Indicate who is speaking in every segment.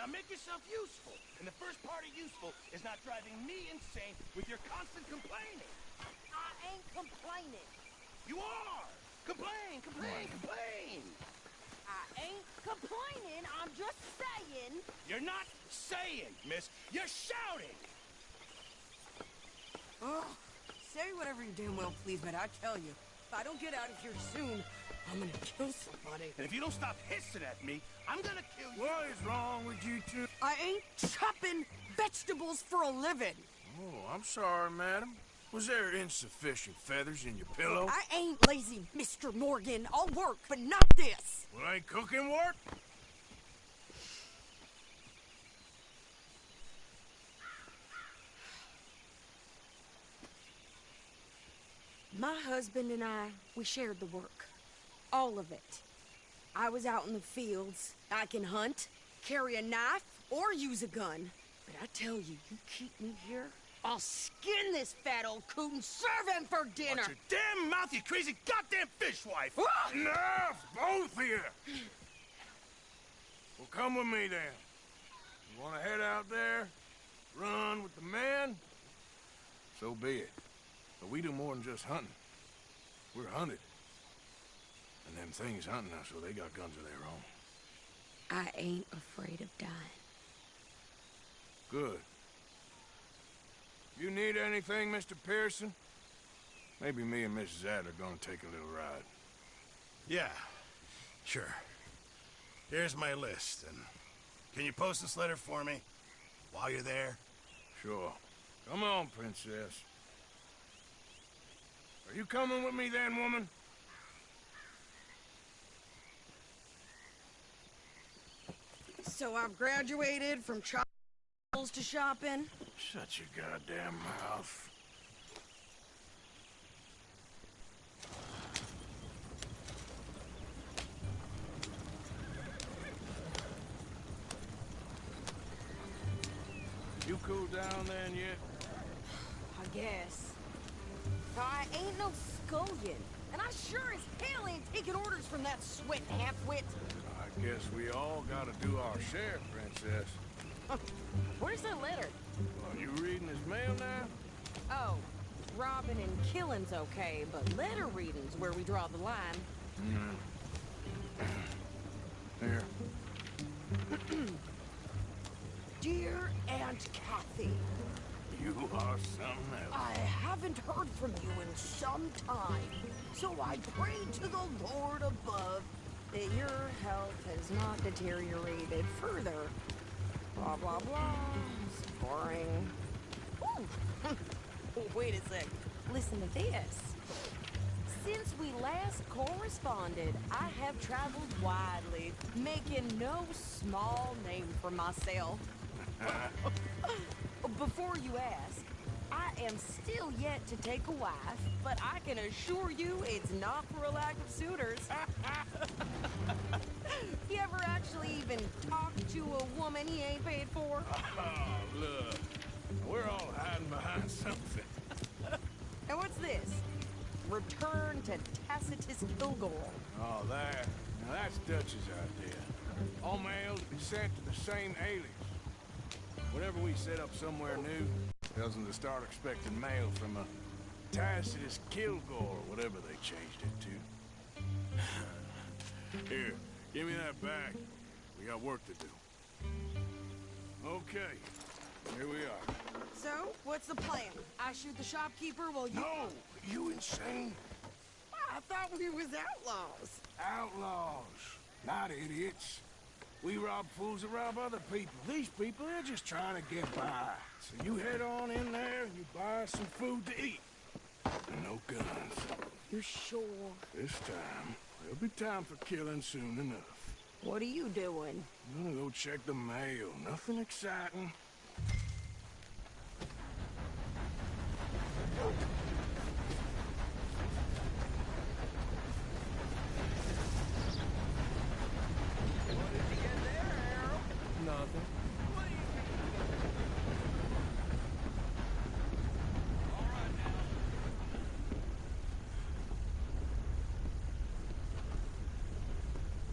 Speaker 1: Now make yourself useful. And the first part of useful is not driving me insane with your constant complaining.
Speaker 2: I ain't complaining.
Speaker 1: You are! Complain, complain, complain!
Speaker 2: I ain't complaining, I'm just saying.
Speaker 1: You're not saying, miss. You're shouting!
Speaker 3: Oh, say whatever you damn well please, but I tell you, if I don't get out of here soon, I'm gonna kill somebody.
Speaker 1: And if you don't stop hissing at me, I'm gonna kill you.
Speaker 4: What is wrong with you two?
Speaker 3: I ain't chopping vegetables for a living.
Speaker 4: Oh, I'm sorry, madam. Was there insufficient feathers in your pillow?
Speaker 3: I ain't lazy, Mr. Morgan. I'll work, but not this.
Speaker 4: Well, ain't cooking work?
Speaker 3: My husband and I, we shared the work. All of it. I was out in the fields. I can hunt, carry a knife, or use a gun. But I tell you, you keep me here, I'll skin this fat old coot and serve him for dinner.
Speaker 1: Watch your damn mouth, you crazy goddamn fishwife!
Speaker 3: Ah!
Speaker 4: Enough, both of you! Well, come with me, then. You want to head out there, run with the men? So be it. But we do more than just hunting. We're hunted. And them things hunting us, so they got guns of their own.
Speaker 3: I ain't afraid of dying.
Speaker 4: Good. You need anything, Mr. Pearson? Maybe me and Mrs. Adler are gonna take a little ride.
Speaker 1: Yeah, sure. Here's my list, and can you post this letter for me while you're there?
Speaker 4: Sure. Come on, princess. Are you coming with me then, woman?
Speaker 3: So I've graduated from chopping to shopping.
Speaker 4: Shut your goddamn mouth. You cooled down then yet?
Speaker 3: I guess. I ain't no scullion, and I sure as hell ain't taking orders from that sweating half-wit.
Speaker 4: I guess we all gotta do our share, princess.
Speaker 2: Where's the letter?
Speaker 4: Are you reading his mail now?
Speaker 2: Oh, robbing and killing's okay, but letter reading's where we draw the line.
Speaker 4: Here.
Speaker 3: Dear Aunt Kathy,
Speaker 4: You are something else.
Speaker 3: I haven't heard from you in some time, so I pray to the Lord above that your health has not deteriorated further. Blah, blah, blah. It's boring. Ooh. Wait a sec. Listen to this. Since we last corresponded, I have traveled widely, making no small name for myself. Before you ask, I am still yet to take a wife, but I can assure you it's not for a lack of suitors. You ever actually even talked to a woman he ain't paid for?
Speaker 4: Oh, look. We're all hiding behind something.
Speaker 3: And what's this? Return to Tacitus Kilgore.
Speaker 4: Oh, that. Now, that's Dutch's idea. All mail to be sent to the same alias. Whenever we set up somewhere new, tells them to start expecting mail from a Tacitus Kilgore, or whatever they changed it to. Here, give me that back. We got work to do. Okay, here we are.
Speaker 3: So, what's the plan? I shoot the shopkeeper while you...
Speaker 4: No! You insane?
Speaker 3: I thought we was outlaws.
Speaker 4: Outlaws, not idiots. We rob fools that rob other people. These people, they're just trying to get by. So you head on in there and you buy some food to eat. And no guns.
Speaker 3: You sure?
Speaker 4: This time, there'll be time for killing soon enough.
Speaker 3: What are you doing?
Speaker 4: I'm gonna go check the mail. Nothing exciting. Nothing.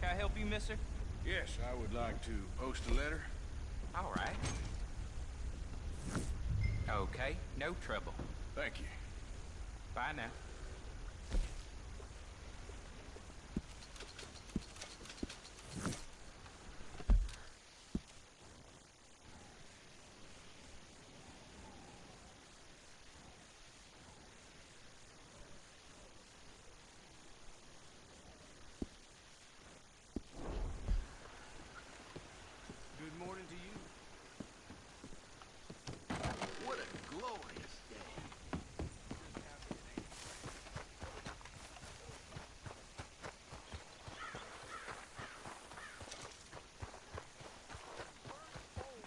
Speaker 5: Can I help you, mister?
Speaker 4: Yes, I would like to post a letter.
Speaker 5: All right. Okay, no trouble.
Speaker 4: Thank you.
Speaker 5: Bye now.
Speaker 4: Good morning to you.
Speaker 6: What a glorious day.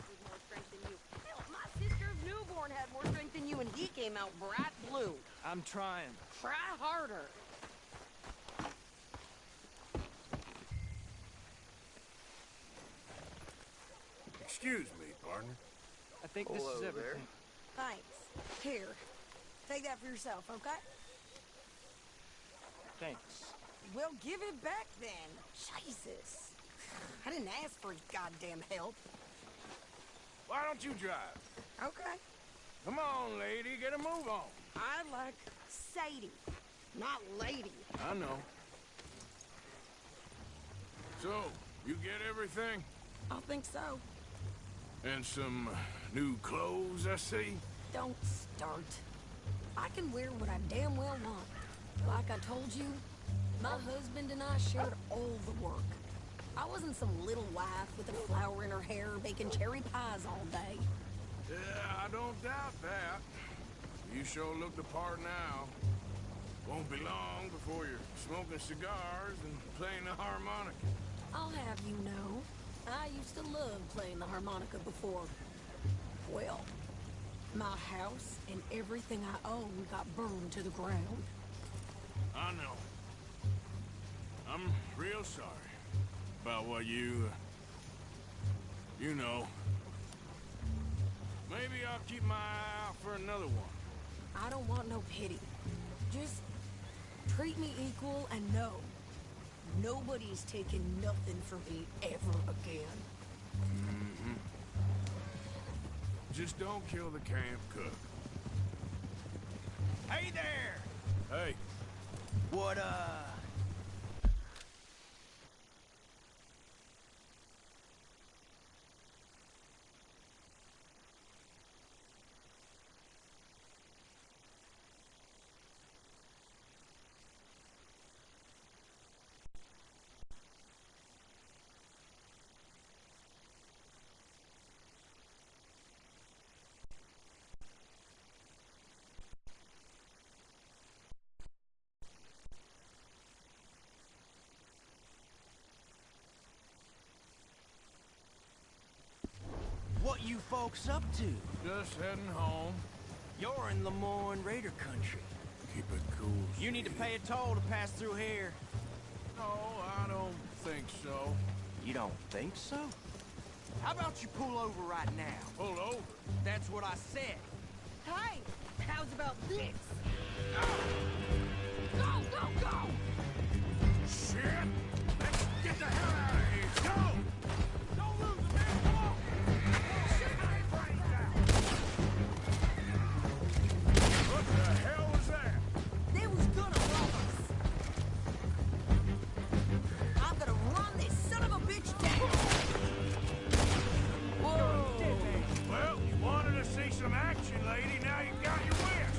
Speaker 3: With more strength than you. Hell, my sister's newborn had more strength than you, and he came out bright blue.
Speaker 7: I'm trying.
Speaker 3: Try harder.
Speaker 1: Excuse me, partner.
Speaker 7: I think this is
Speaker 6: Hello there.
Speaker 7: everything.
Speaker 3: Thanks. Here, take that for yourself, okay?
Speaker 7: Thanks.
Speaker 3: Well, give it back then. Jesus. I didn't ask for his goddamn help.
Speaker 4: Why don't you drive?
Speaker 3: Okay.
Speaker 4: Come on, lady, get a move on.
Speaker 3: I like Sadie, not lady.
Speaker 4: I know. So, you get everything?
Speaker 3: I think so.
Speaker 4: And some new clothes, I see?
Speaker 3: Don't start. I can wear what I damn well want. Like I told you, my husband and I shared all the work. I wasn't some little wife with a flower in her hair baking cherry pies all day.
Speaker 4: Yeah, I don't doubt that. You sure look the part now. Won't be long before you're smoking cigars and playing the harmonica.
Speaker 3: I'll have you know, I used to love playing the harmonica before. Well, my house and everything I owned got burned to the ground.
Speaker 4: I know. I'm real sorry about what you know. Maybe I'll keep my eye out for another one.
Speaker 3: I don't want no pity. Just treat me equal and know nobody's taking nothing from me ever again.
Speaker 4: Just don't kill the camp cook.
Speaker 6: Hey there!
Speaker 4: Hey,
Speaker 6: What, what you folks up to?
Speaker 4: just heading home.
Speaker 6: You're in Lemoyne Raider country.
Speaker 4: Keep it cool.
Speaker 6: You need to pay a toll to pass through here.
Speaker 4: No, I don't think so.
Speaker 6: You don't think so? How about you pull over right now?
Speaker 4: Pull over.
Speaker 6: That's what I said.
Speaker 3: Hey, how's about this? Go, go, go!
Speaker 4: Shit! Let's get the hell out of here. Go! Don't lose the man. Come on! What the hell was that?
Speaker 3: They was gonna rob us. I'm gonna run this son of a bitch down. Whoa!
Speaker 4: Well, you wanted to see some action, lady. Now you got your wish.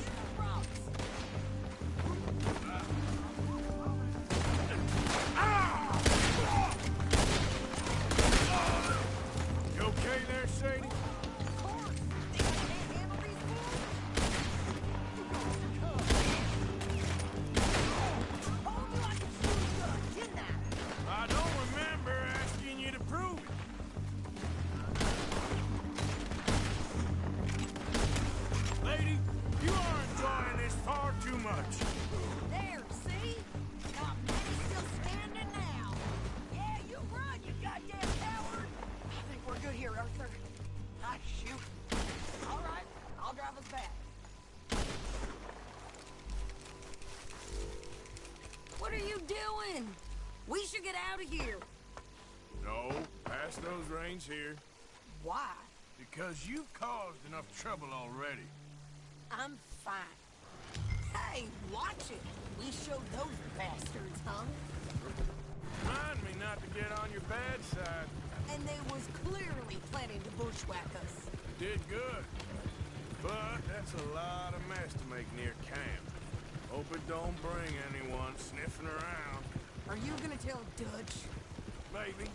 Speaker 4: You okay there, Sadie?
Speaker 3: Of course. Think I can't handle these fools? Told you I could shoot a gun, didn't I?
Speaker 4: I don't remember asking you to prove it. Lady, you are enjoying this far too much.
Speaker 3: There, see? Not many still standing now. Yeah, you run, you goddamn coward. I think we're good here, Arthur. Ah, shoot. All right, I'll drive us back. What are you doing? We should get out of here.
Speaker 4: No, pass those reins here.
Speaker 3: Why?
Speaker 4: Because you've caused enough trouble already.
Speaker 3: I'm fine. Hey, watch it. We showed those bastards, huh?
Speaker 4: Remind me not to get on your bad side.
Speaker 3: And they was clearly planning to bushwhack us.
Speaker 4: Did good. But that's a lot of mess to make near camp. Hope it don't bring anyone sniffing around.
Speaker 3: Are you gonna tell Dutch?
Speaker 4: Maybe.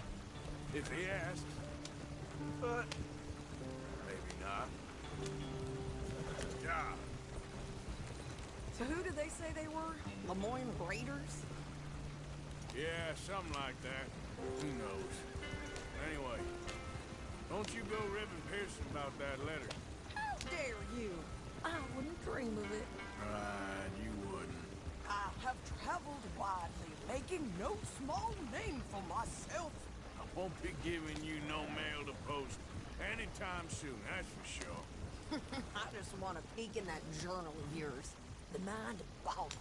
Speaker 4: If he asks. But maybe not. Job.
Speaker 3: So who did they say they were? Lemoyne Raiders?
Speaker 4: Yeah, something like that. Who knows? Anyway, don't you go ribbing Pearson about that letter.
Speaker 3: How dare you? I wouldn't dream of it.
Speaker 4: Right, you wouldn't.
Speaker 3: I have traveled widely, making no small name for myself.
Speaker 4: I won't be giving you no mail to post anytime soon, that's for sure.
Speaker 3: I just want to peek in that journal of yours. The mind boggles.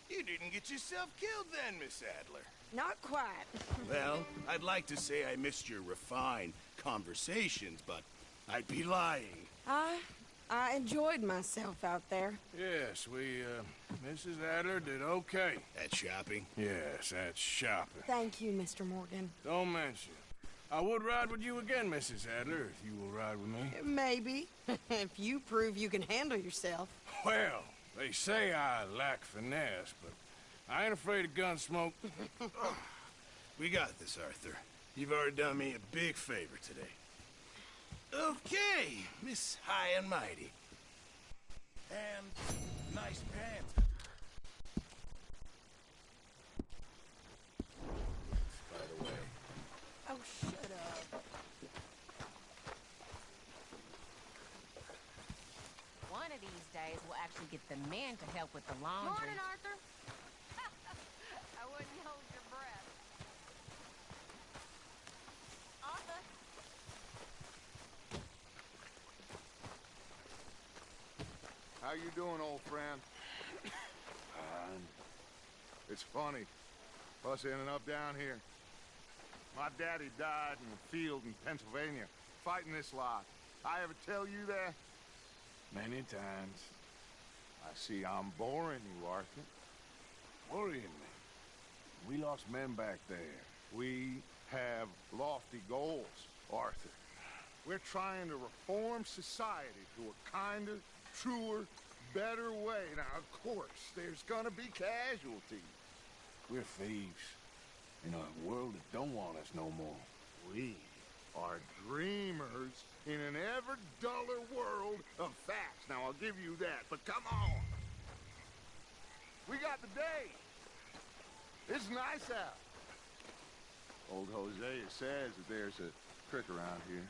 Speaker 1: You didn't get yourself killed then, Miss Adler.
Speaker 3: Not quite.
Speaker 1: Well, I'd like to say I missed your refined conversations, but I'd be lying.
Speaker 3: I enjoyed myself out there.
Speaker 4: Yes, Mrs. Adler did okay.
Speaker 1: That shopping?
Speaker 4: Yes, that's shopping.
Speaker 3: Thank you, Mr. Morgan.
Speaker 4: Don't mention it. I would ride with you again, Mrs. Adler, if you will ride with me.
Speaker 3: Maybe. If you prove you can handle yourself.
Speaker 4: Well, they say I lack finesse, but I ain't afraid of gun smoke.
Speaker 1: We got this, Arthur. You've already done me a big favor today. Okay, Miss High and Mighty. And nice pants. By the way.
Speaker 3: Oh, shut up.
Speaker 2: One of these days, we'll actually get the men to help with the laundry.
Speaker 8: Morning, Arthur. I wouldn't hold your breath. Arthur.
Speaker 9: How you doing, old friend? It's funny, us ending up down here. My daddy died in the field in Pennsylvania, fighting this lot. I ever tell you that?
Speaker 4: Many times.
Speaker 9: I see I'm boring you, Arthur.
Speaker 4: Worrying me. We lost men back there.
Speaker 9: We have lofty goals, Arthur. We're trying to reform society to a kinder, truer, better way. Now, of course, there's gonna be casualties.
Speaker 4: We're thieves. In a world that don't want us no more.
Speaker 9: We are dreamers in an ever duller world of facts. Now, I'll give you that, but come on. We got the day. It's nice out. Old Hosea says that there's a creek around here.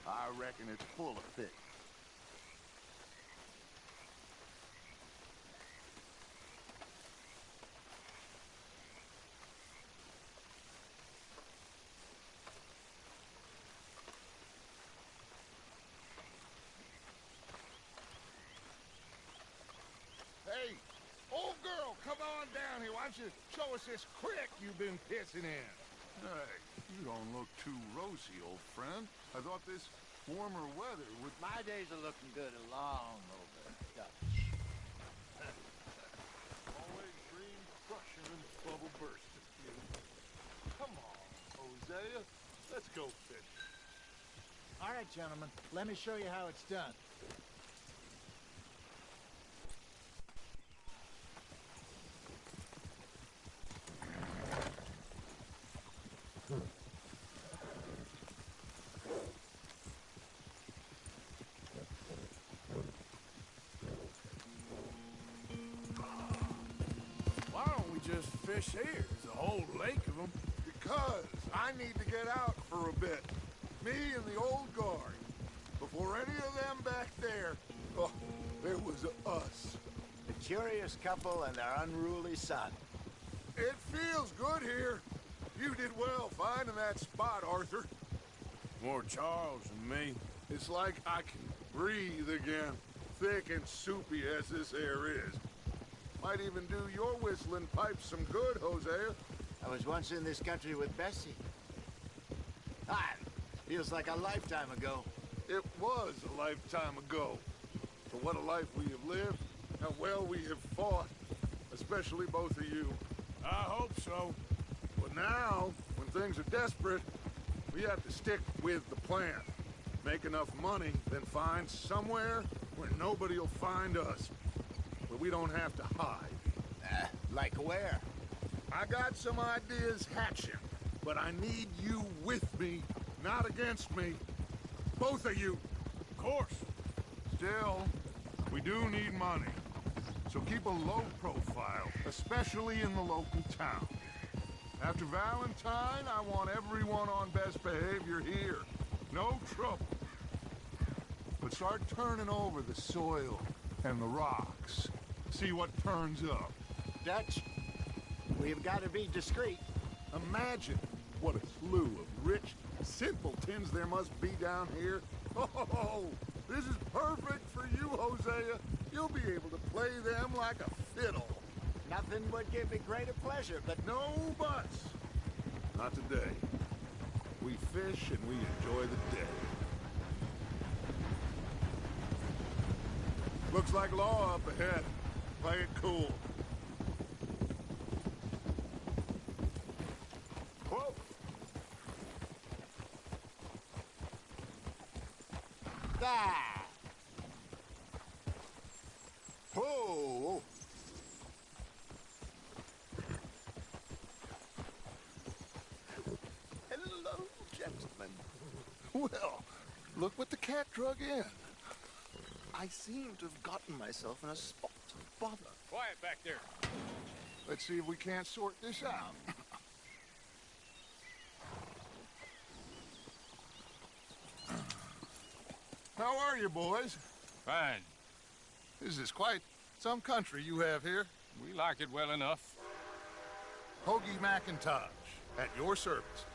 Speaker 9: I reckon it's full of fish. Hey, old girl, come on down here. Why don't you show us this creek you've been pissing in?
Speaker 10: Hey, you don't look too rosy, old friend. I thought this warmer weather would...
Speaker 6: My days are looking good along over Dutch.
Speaker 10: Always dream crushing and bubble bursting. Come on, Hosea. Let's go fishing.
Speaker 11: All right, gentlemen. Let me show you how it's done.
Speaker 4: Why don't we just fish here? There's a whole lake of them.
Speaker 9: Because I need to get out for a bit. Me and the old guard. Before any of them back there, oh, there was us.
Speaker 6: The curious couple and their unruly son.
Speaker 9: It feels good here. You did well finding that spot, Arthur.
Speaker 4: More Charles than me.
Speaker 9: It's like I can breathe again. Thick and soupy as this air is. Might even do your whistling pipes some good, Hosea.
Speaker 6: I was once in this country with Bessie. Hi.
Speaker 11: Feels like a lifetime ago.
Speaker 9: It was a lifetime ago. For what a life we have lived, how well we have fought. Especially both of you.
Speaker 4: I hope so.
Speaker 9: But now, when things are desperate, we have to stick with the plan. Make enough money, then find somewhere where nobody will find us. Where we don't have to hide.
Speaker 11: Like where?
Speaker 9: I got some ideas hatching, but I need you with me, not against me. Both of you.
Speaker 4: Of course.
Speaker 9: Still, we do need money. So keep a low profile, especially in the local town. After Valentine, I want everyone on best behavior here. No trouble. But start turning over the soil and the rocks. See what turns up.
Speaker 11: Dutch, we've got to be discreet.
Speaker 9: Imagine what a slew of rich simpletons there must be down here. Oh, this is perfect for you, Hosea. You'll be able to play them like a fiddle.
Speaker 11: Nothing would give me greater pleasure, but
Speaker 9: No buts. Not today. We fish and we enjoy the day. Looks like law up ahead. Play it cool.
Speaker 11: Whoa. Ah. Whoa.
Speaker 9: Hello, gentlemen. Well, look what the cat drug in.
Speaker 6: I seem to have gotten myself in a spot of bother.
Speaker 4: Quiet back there.
Speaker 9: Let's see if we can't sort this out. How are you, boys?
Speaker 4: Fine.
Speaker 9: This is quite some country you have here.
Speaker 4: We like it well enough.
Speaker 9: Hoagie McIntosh, at your service.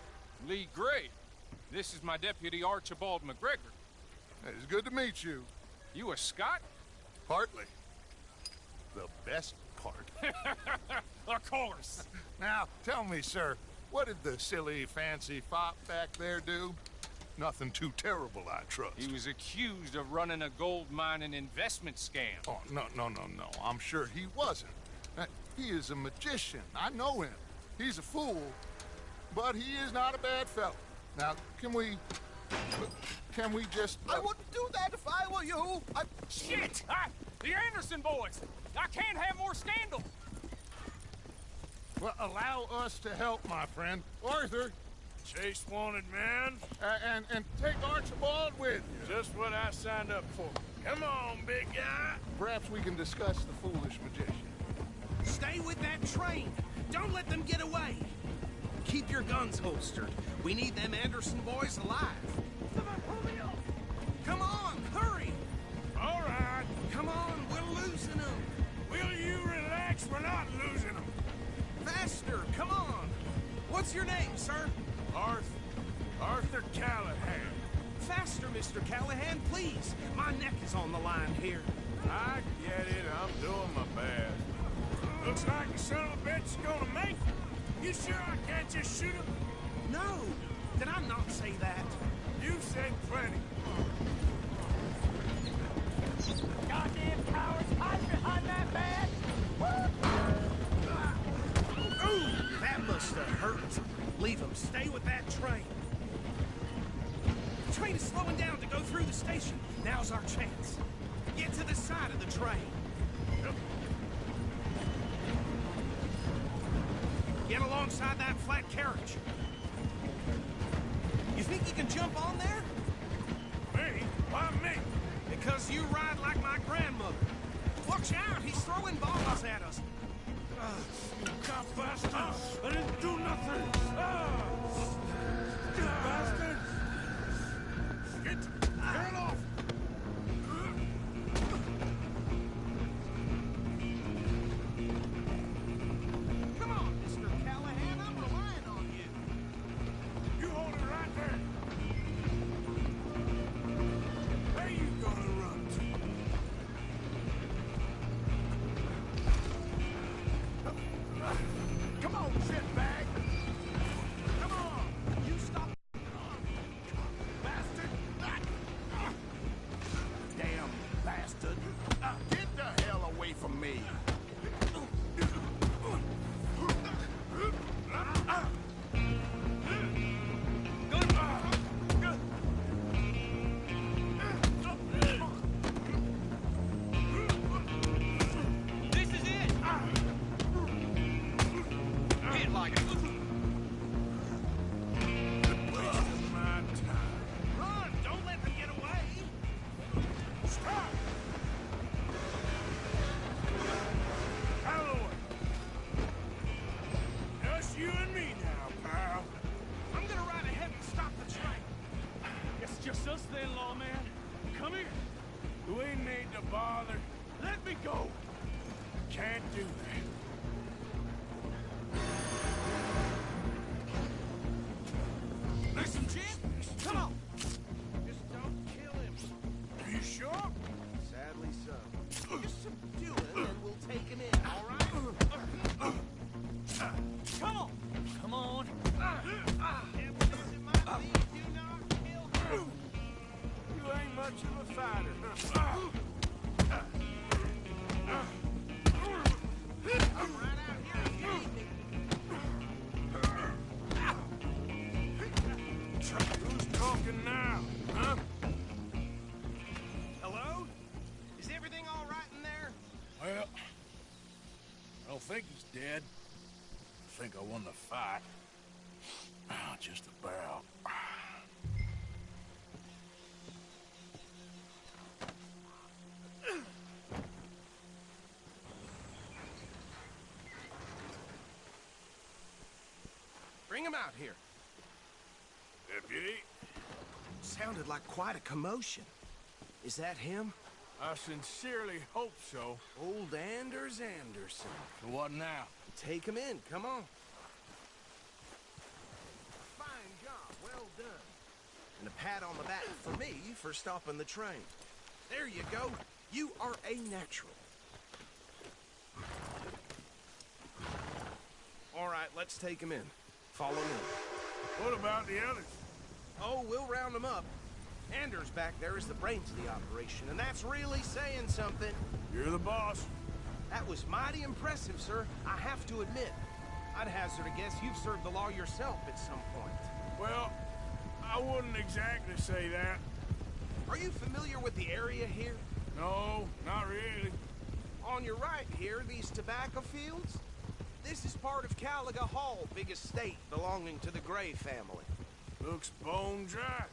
Speaker 4: Lee Gray. This is my deputy Archibald McGregor.
Speaker 9: It's good to meet you.
Speaker 4: You a Scot?
Speaker 9: Partly. The best part.
Speaker 4: Of course.
Speaker 9: Now, tell me, sir, what did the silly, fancy fop back there do? Nothing too terrible, I trust.
Speaker 4: He was accused of running a gold mining investment scam.
Speaker 9: Oh, no. I'm sure he wasn't. He is a magician. I know him. He's a fool, but he is not a bad fellow. Now, can we just...
Speaker 6: I wouldn't do that if I were you.
Speaker 4: Shit! The Anderson boys! I can't have more scandal!
Speaker 9: Well, allow us to help, my friend. Arthur,
Speaker 4: Chase wanted man.
Speaker 9: and take Archibald with you.
Speaker 4: Just what I signed up for. Come on, big guy.
Speaker 9: Perhaps we can discuss the foolish magician.
Speaker 12: Stay with that train. Don't let them get away. Keep your guns holstered. We need them Anderson boys alive. Come on, hurry.
Speaker 4: All right.
Speaker 12: Come on, we're losing them.
Speaker 4: Will you relax? We're not losing them.
Speaker 12: Faster, come on. What's your name, sir?
Speaker 4: Arthur Callahan.
Speaker 12: Faster, Mr. Callahan, please. My neck is on the line here.
Speaker 4: I get it. I'm doing my best. Looks like the son of a bitch is gonna make it. You sure I can't just shoot him?
Speaker 12: No. Did I not say that?
Speaker 4: You said plenty.
Speaker 7: Goddamn cowards, hide behind that bag!
Speaker 12: Ooh, that must have hurt. Leave them. Stay with that train. The train is slowing down to go through the station. Now's our chance. Get to the side of the train. Get alongside that flat carriage. You think you can jump on there?
Speaker 4: Me? Why me?
Speaker 12: Because you ride like my grandmother. Watch out, he's throwing balls at us.
Speaker 4: Cop bastard! I didn't do nothing! You bastard! Get off!
Speaker 12: Come on, Mr. Callahan, I'm relying on you.
Speaker 4: You hold it right there! Where you gonna run to?
Speaker 9: Come on, shitbag!
Speaker 12: Come on, you stop.
Speaker 4: Do we need to bother?
Speaker 12: Let me go!
Speaker 4: Can't do that.
Speaker 12: Listen, Jim, come on!
Speaker 4: Just don't kill him. Are you sure?
Speaker 12: Sadly so. Just subdue him and we'll take him in, all right? Come on! Come on!
Speaker 4: You ain't much of a fighter.
Speaker 12: I'm right out here if you need me.
Speaker 4: Who's talking now, huh?
Speaker 12: Hello? Is everything all right in there?
Speaker 4: Well, I don't think he's dead. I think I won the fight. Just about.
Speaker 12: Bring him out here.
Speaker 4: Deputy?
Speaker 12: Sounded like quite a commotion. Is that him?
Speaker 4: I sincerely hope so.
Speaker 12: Old Anders Anderson.
Speaker 4: So what now?
Speaker 12: Take him in, come on. Fine job, well done. And a pat on the back for me for stopping the train. There you go. You are a natural. All right, let's take him in. Follow me.
Speaker 4: What about the others?
Speaker 12: Oh, we'll round them up. Anders back there is the brains of the operation, and that's really saying something.
Speaker 4: You're the boss.
Speaker 12: That was mighty impressive, sir. I have to admit. I'd hazard a guess you've served the law yourself at some point.
Speaker 4: Well, I wouldn't exactly say that.
Speaker 12: Are you familiar with the area here?
Speaker 4: No, not really.
Speaker 12: On your right here, these tobacco fields? This is part of Caliga Hall, big estate belonging to the Gray family.
Speaker 4: Looks bone dry.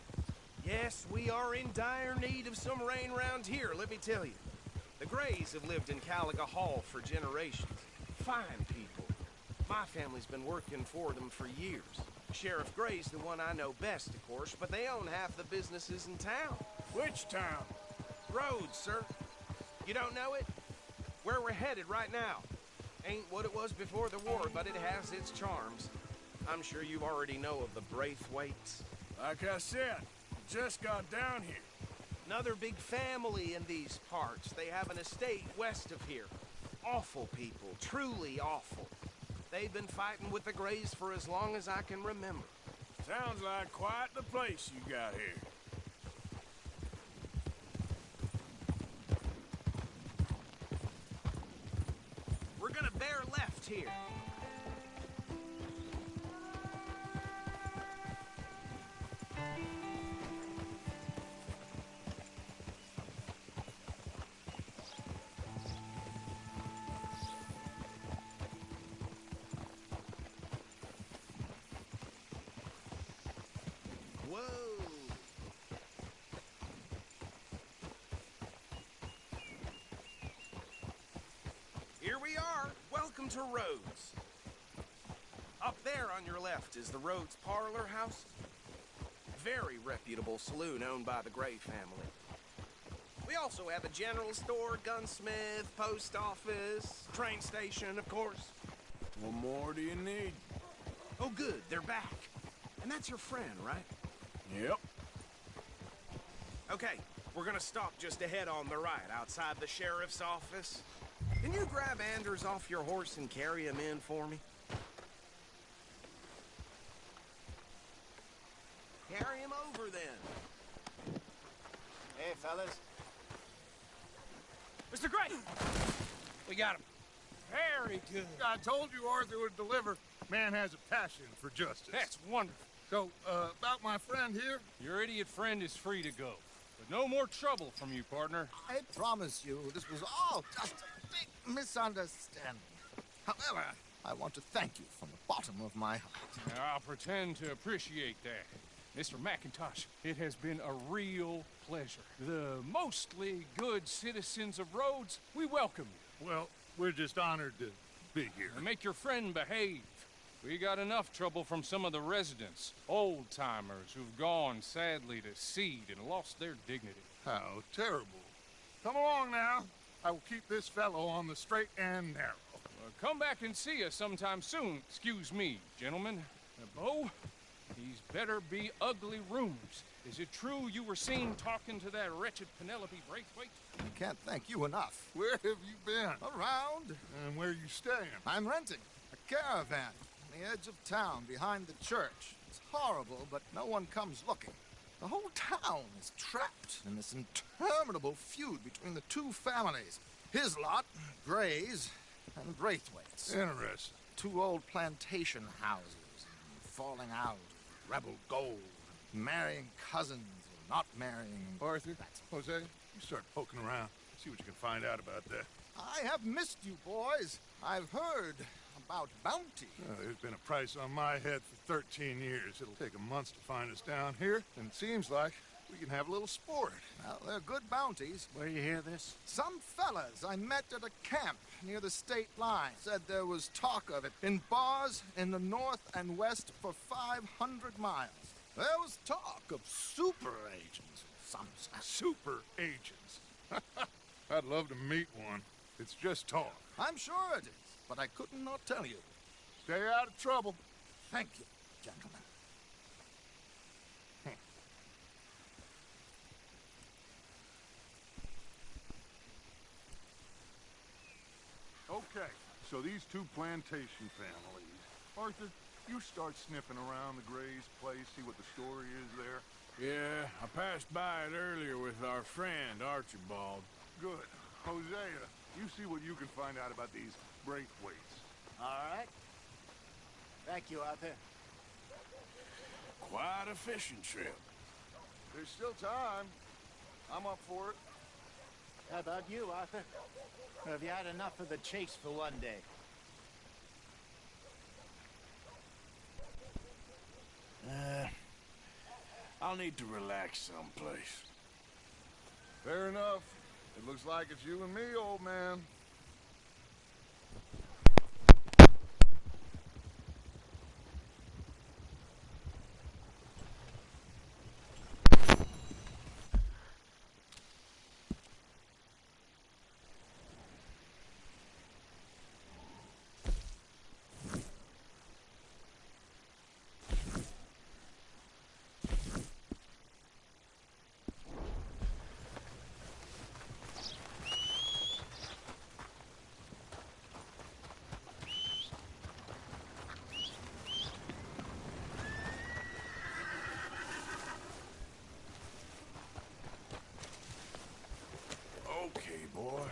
Speaker 12: Yes, we are in dire need of some rain round here, let me tell you. The Grays have lived in Caliga Hall for generations. Fine people. My family's been working for them for years. Sheriff Gray's the one I know best, of course, but they own half the businesses in town.
Speaker 4: Which town?
Speaker 12: Rhodes, sir. You don't know it? Where we're headed right now. Ain't what it was before the war, but it has its charms. I'm sure you already know of the Braithwaites.
Speaker 4: Like I said, just got down here.
Speaker 12: Another big family in these parts. They have an estate west of here. Awful people, truly awful. They've been fighting with the Grays for as long as I can remember.
Speaker 4: Sounds like quite the place you got here.
Speaker 12: We're gonna bear left here. Whoa! Here we are. Welcome to Rhodes. Up there on your left is the Rhodes Parlor House. Very reputable saloon owned by the Gray family. We also have a general store, gunsmith, post office, train station, of course.
Speaker 4: What more do you need?
Speaker 12: Oh, good. They're back. And that's your friend, right?
Speaker 4: Yep.
Speaker 12: Okay, we're gonna stop just ahead on the right, outside the sheriff's office. Can you grab Anders off your horse and carry him in for me? Carry him over, then.
Speaker 6: Hey, fellas.
Speaker 12: Mr. Gray!
Speaker 10: We got him. Very good. I told you Arthur would deliver. Man has a passion for justice.
Speaker 13: That's wonderful.
Speaker 10: So, about my friend here?
Speaker 13: Your idiot friend is free to go. But no more trouble from you, partner.
Speaker 14: I promise you, this was all just a big misunderstanding. However, I want to thank you from the bottom of my heart.
Speaker 13: I'll pretend to appreciate that. Mr. McIntosh, it has been a real pleasure. The mostly good citizens of Rhodes, we welcome you.
Speaker 10: Well, we're just honored to be here.
Speaker 13: And make your friend behave. We got enough trouble from some of the residents, old-timers who've gone, sadly, to seed and lost their dignity.
Speaker 9: How terrible. Come along now. I will keep this fellow on the straight and narrow.
Speaker 13: Come back and see us sometime soon. Excuse me, gentlemen. Bo, these better be ugly rumors. Is it true you were seen talking to that wretched Penelope Braithwaite?
Speaker 14: I can't thank you enough.
Speaker 9: Where have you been?
Speaker 14: Around.
Speaker 9: And where are you staying?
Speaker 14: I'm renting a caravan on the edge of town behind the church. It's horrible, but no one comes looking. The whole town is trapped in this interminable feud between the two families. His lot, Gray's, and Braithwaite's.
Speaker 9: Interesting.
Speaker 14: Two old plantation houses, falling out, rebel gold, marrying cousins or not marrying.
Speaker 9: Arthur, Jose, you start poking around. See what you can find out about that.
Speaker 14: I have missed you, boys. I've heard about bounty.
Speaker 9: There's been a price on my head for 13 years. It'll take a month to find us down here, and it seems like we can have a little sport.
Speaker 14: Well, they're good bounties.
Speaker 11: Where you hear this?
Speaker 14: Some fellas I met at a camp near the state line said there was talk of it in bars in the north and west for 500 miles. There was talk of super agents of some sort.
Speaker 9: Super agents. I'd love to meet one. It's just talk.
Speaker 14: I'm sure it is, but I couldn't not tell you.
Speaker 9: Stay out of trouble.
Speaker 14: Thank you, gentlemen.
Speaker 9: Okay, so these two plantation families. Arthur, you start sniffing around the Gray's place, see what the story is there.
Speaker 4: Yeah, I passed by it earlier with our friend, Archibald.
Speaker 9: Good. Hosea, you see what you can find out about these Braithwaites.
Speaker 11: All right. Thank you, Arthur.
Speaker 4: Quite a fishing trip.
Speaker 9: There's still time. I'm up for it.
Speaker 11: How about you, Arthur? Or have you had enough of the chase for one day?
Speaker 4: I'll need to relax someplace.
Speaker 9: Fair enough. It looks like it's you and me, old man.
Speaker 4: Okay, boy.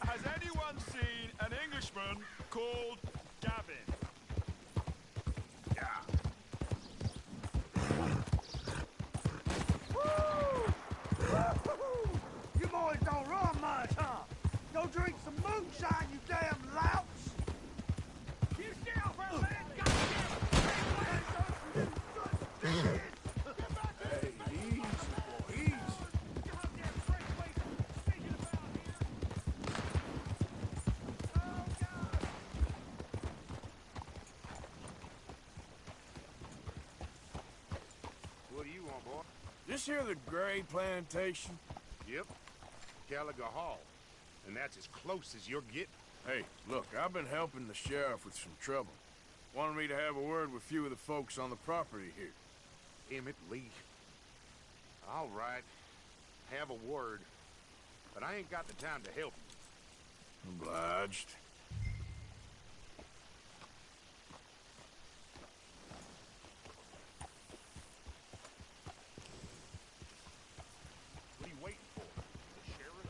Speaker 10: Has anyone seen an Englishman called Gavin?
Speaker 4: Yeah.
Speaker 7: You boys don't run much, huh? Go drink some moonshine, you damn louts! You still for a minute,
Speaker 4: Hey, easy, boy, easy.
Speaker 9: What do you want, boy?
Speaker 4: This here the Gray plantation?
Speaker 15: Yep. Gallagher Hall. And that's as close as you're getting.
Speaker 4: Hey, look, I've been helping the sheriff with some trouble. Wanted me to have a word with a few of the folks on the property here.
Speaker 15: Emmett Lee. All right. Have a word. But I ain't got the time to help you.
Speaker 4: Obliged.
Speaker 15: What are you waiting for? The sheriff?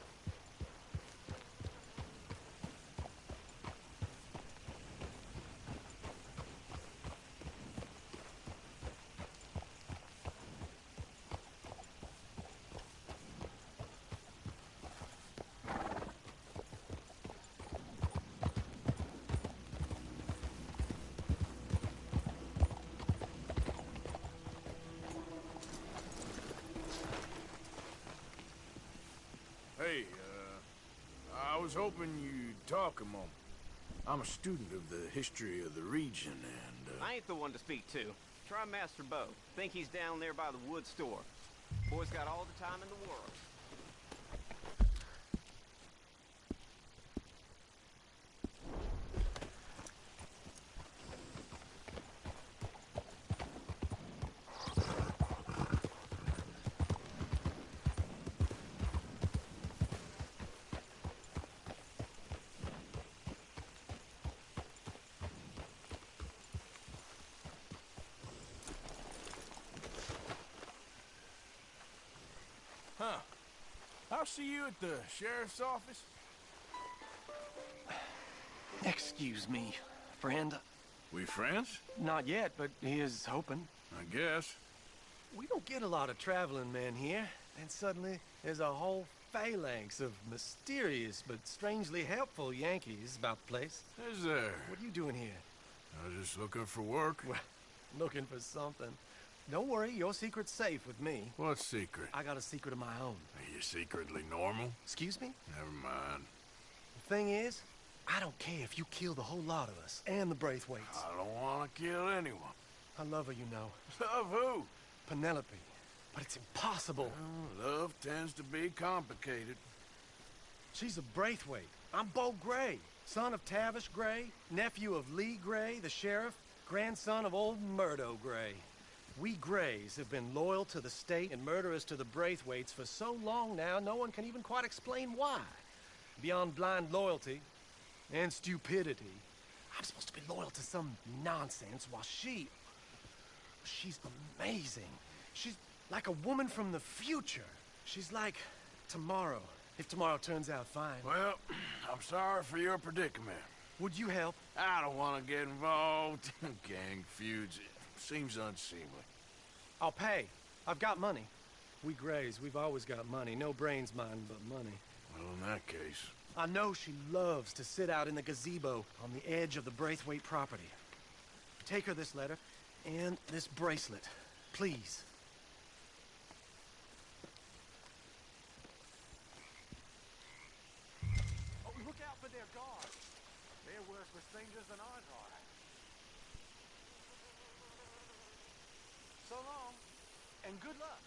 Speaker 4: I was hoping you'd talk a moment. I'm a student of the history of the region, and,
Speaker 16: I ain't the one to speak to. Try Master Bo. Think he's down there by the wood store. Boy's got all the time in the world.
Speaker 4: Huh. I'll see you at the sheriff's office.
Speaker 6: Excuse me, friend.
Speaker 4: We friends?
Speaker 6: Not yet, but he is hoping.
Speaker 4: I guess.
Speaker 6: We don't get a lot of traveling men here, and suddenly there's a whole phalanx of mysterious but strangely helpful Yankees about the place.
Speaker 4: Is there?
Speaker 6: What are you doing here?
Speaker 4: I was just looking for work.
Speaker 6: Well, looking for something. Don't worry, your secret's safe with me.
Speaker 4: What secret?
Speaker 6: I got a secret of my own.
Speaker 4: Are you secretly normal?
Speaker 6: Excuse me?
Speaker 4: Never mind.
Speaker 6: The thing is, I don't care if you kill the whole lot of us, and the Braithwaites.
Speaker 4: I don't want to kill anyone.
Speaker 6: I love her, you know.
Speaker 4: Love who?
Speaker 6: Penelope. But it's impossible.
Speaker 4: Well, love tends to be complicated.
Speaker 6: She's a Braithwaite. I'm Bo Gray, son of Tavish Gray, nephew of Lee Gray, the sheriff, grandson of old Murdo Gray. We Grays have been loyal to the state and murderous to the Braithwaites for so long now, no one can even quite explain why. Beyond blind loyalty and stupidity, I'm supposed to be loyal to some nonsense while she's amazing. She's like a woman from the future. She's like tomorrow, if tomorrow turns out fine.
Speaker 4: Well, I'm sorry for your predicament.
Speaker 6: Would you help?
Speaker 4: I don't want to get involved in gang feuds. Seems unseemly.
Speaker 6: I'll pay. I've got money. We Grays, we've always got money. No brains, mind, but money.
Speaker 4: Well, in that case...
Speaker 6: I know she loves to sit out in the gazebo on the edge of the Braithwaite property. Take her this letter and this bracelet, please.
Speaker 11: Oh, look out for their guards. They're worse with strangers than ours are. So long, and good luck.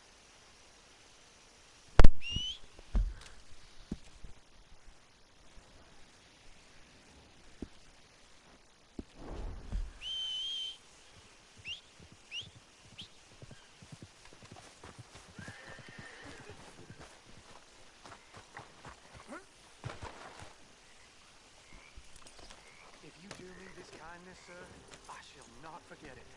Speaker 11: If you do me this kindness, sir, I shall not forget it.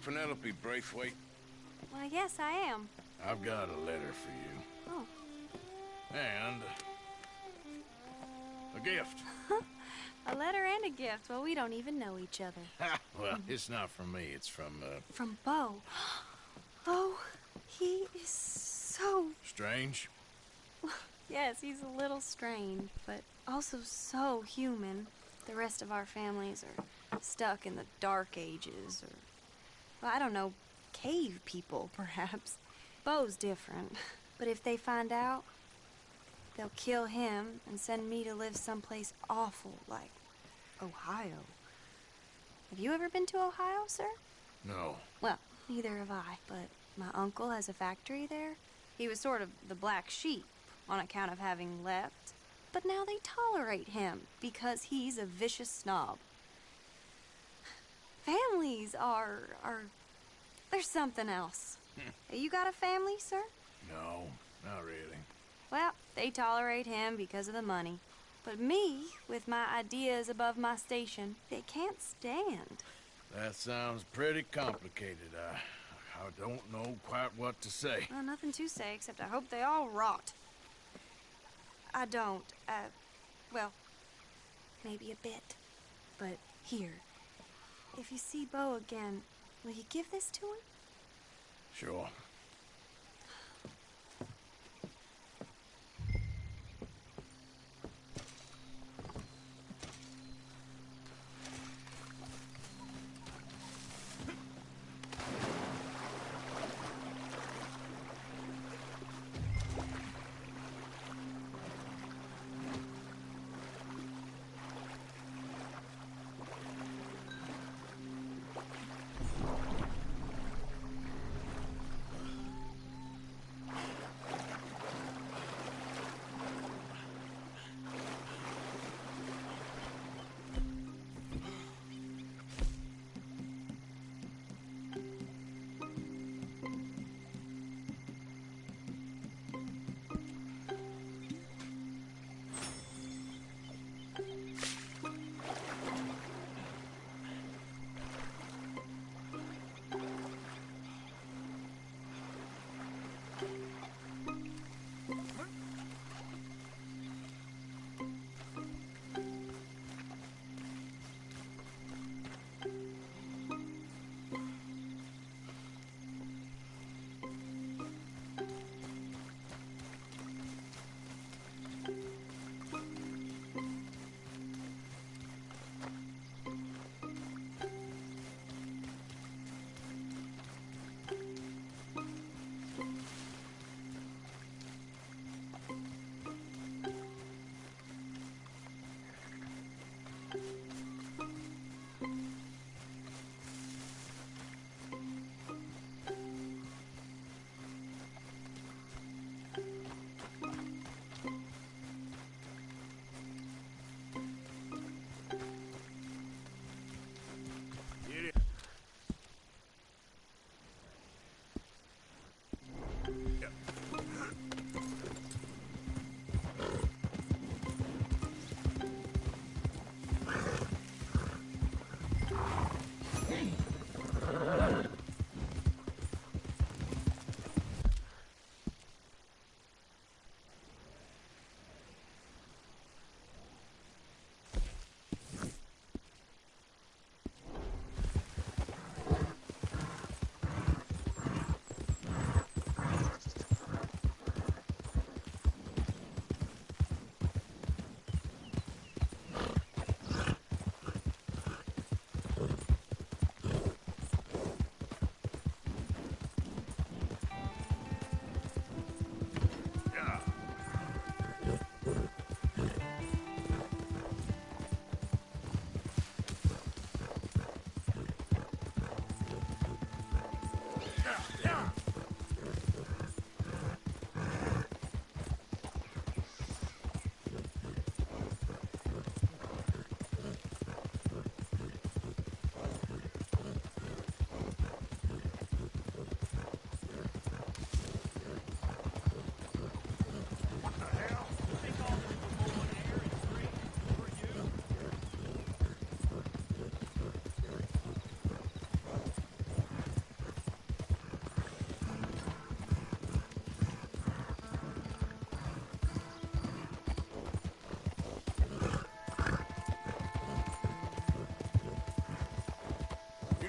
Speaker 4: Penelope Braithwaite?
Speaker 8: Why, yes, I am.
Speaker 4: I've got a letter for you.
Speaker 8: Oh.
Speaker 4: And a gift.
Speaker 8: A letter and a gift. Well, we don't even know each other.
Speaker 4: Well, it's not from me. It's from,
Speaker 8: From Bo. Bo, he is so...
Speaker 4: Strange?
Speaker 8: Yes, he's a little strange, but also so human. The rest of our families are stuck in the Dark Ages, or... Well, I don't know, cave people, perhaps. Bo's different. But if they find out, they'll kill him and send me to live someplace awful like Ohio. Have you ever been to Ohio, sir?
Speaker 4: No.
Speaker 8: Well, neither have I, but my uncle has a factory there. He was sort of the black sheep on account of having left, but now they tolerate him because he's a vicious snob. Families they're something else. You got a family, sir?
Speaker 4: No, not really.
Speaker 8: Well, they tolerate him because of the money. But me, with my ideas above my station, they can't stand.
Speaker 4: That sounds pretty complicated. I don't know quite what to say.
Speaker 8: Well, nothing to say, except I hope they all rot. I don't, well, maybe a bit. But here, if you see Bo again, will you give this to him?
Speaker 4: Sure.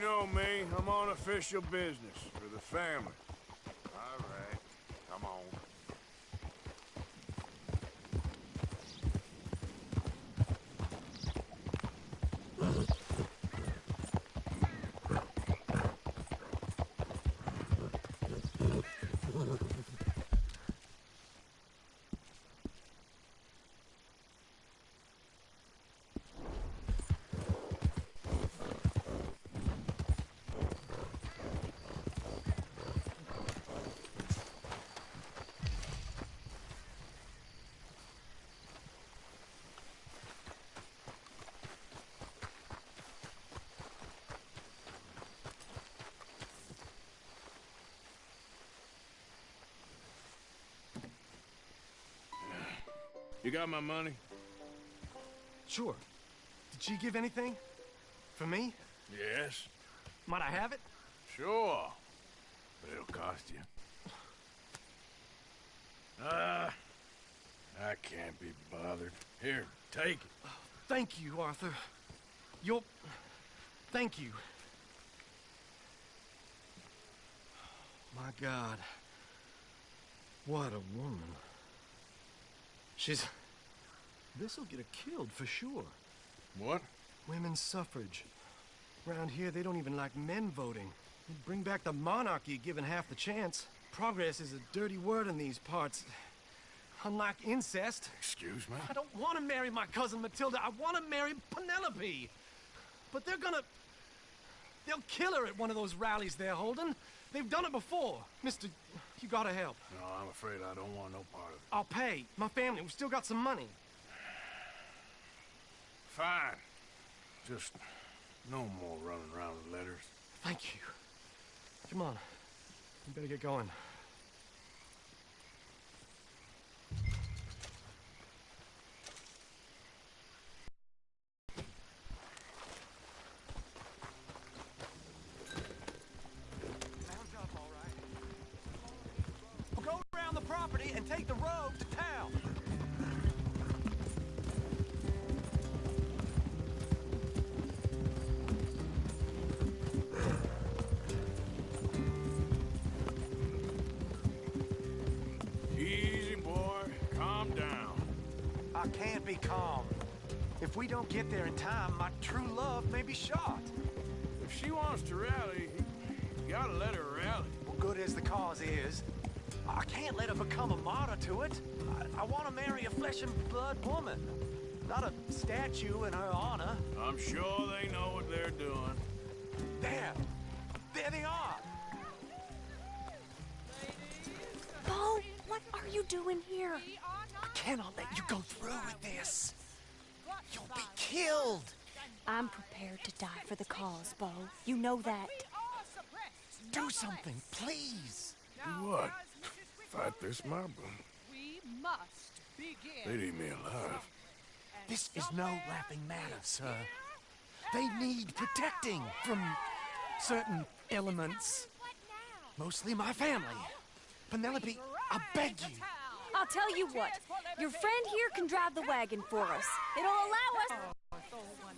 Speaker 4: know me. I'm on official business for the family.
Speaker 9: All right, come on.
Speaker 4: You got my money?
Speaker 6: Sure. Did she give anything? For me?
Speaker 4: Yes.
Speaker 6: Might I have it?
Speaker 4: Sure. But it'll cost you. I can't be bothered. Here, take it.
Speaker 6: Thank you, Arthur. Thank you. My God. What a woman. This'll get her killed for sure.
Speaker 4: What?
Speaker 6: Women's suffrage. Around here, they don't even like men voting. They'd bring back the monarchy given half the chance. Progress is a dirty word in these parts. Unlike incest.
Speaker 4: Excuse me?
Speaker 6: I don't want to marry my cousin Matilda. I want to marry Penelope. But they'll kill her at one of those rallies they're holding. They've done it before. Mister, you gotta help.
Speaker 4: No, I'm afraid I don't want no part of it.
Speaker 6: I'll pay. My family, we've still got some money.
Speaker 4: Fine. Just no more running around with letters.
Speaker 6: Thank you. Come on. We better get going. We'll go around the property and take the road to town.
Speaker 4: Easy, boy. Calm down.
Speaker 6: I can't be calm. If we don't get there in time, my true love may be shot.
Speaker 4: If she wants to rally, you gotta let her rally.
Speaker 6: Well, good as the cause is, I can't let her become a martyr to it. I want to marry a flesh and blood woman, not a statue in her honor.
Speaker 4: I'm sure they know what they're doing.
Speaker 6: There they are.
Speaker 8: Bo, what are you doing here?
Speaker 6: I cannot let you go through with this. You'll be killed.
Speaker 8: I'm prepared to die for the cause, Bo. You know that.
Speaker 6: Do something, please.
Speaker 4: Do what? Fight this mob?
Speaker 17: We must begin.
Speaker 4: They'd eat me alive.
Speaker 6: This is no laughing matter, sir. They need protecting from certain elements. Mostly my family. Penelope, I beg you.
Speaker 8: I'll tell you what. Your friend here can drive the wagon for us. It'll allow us...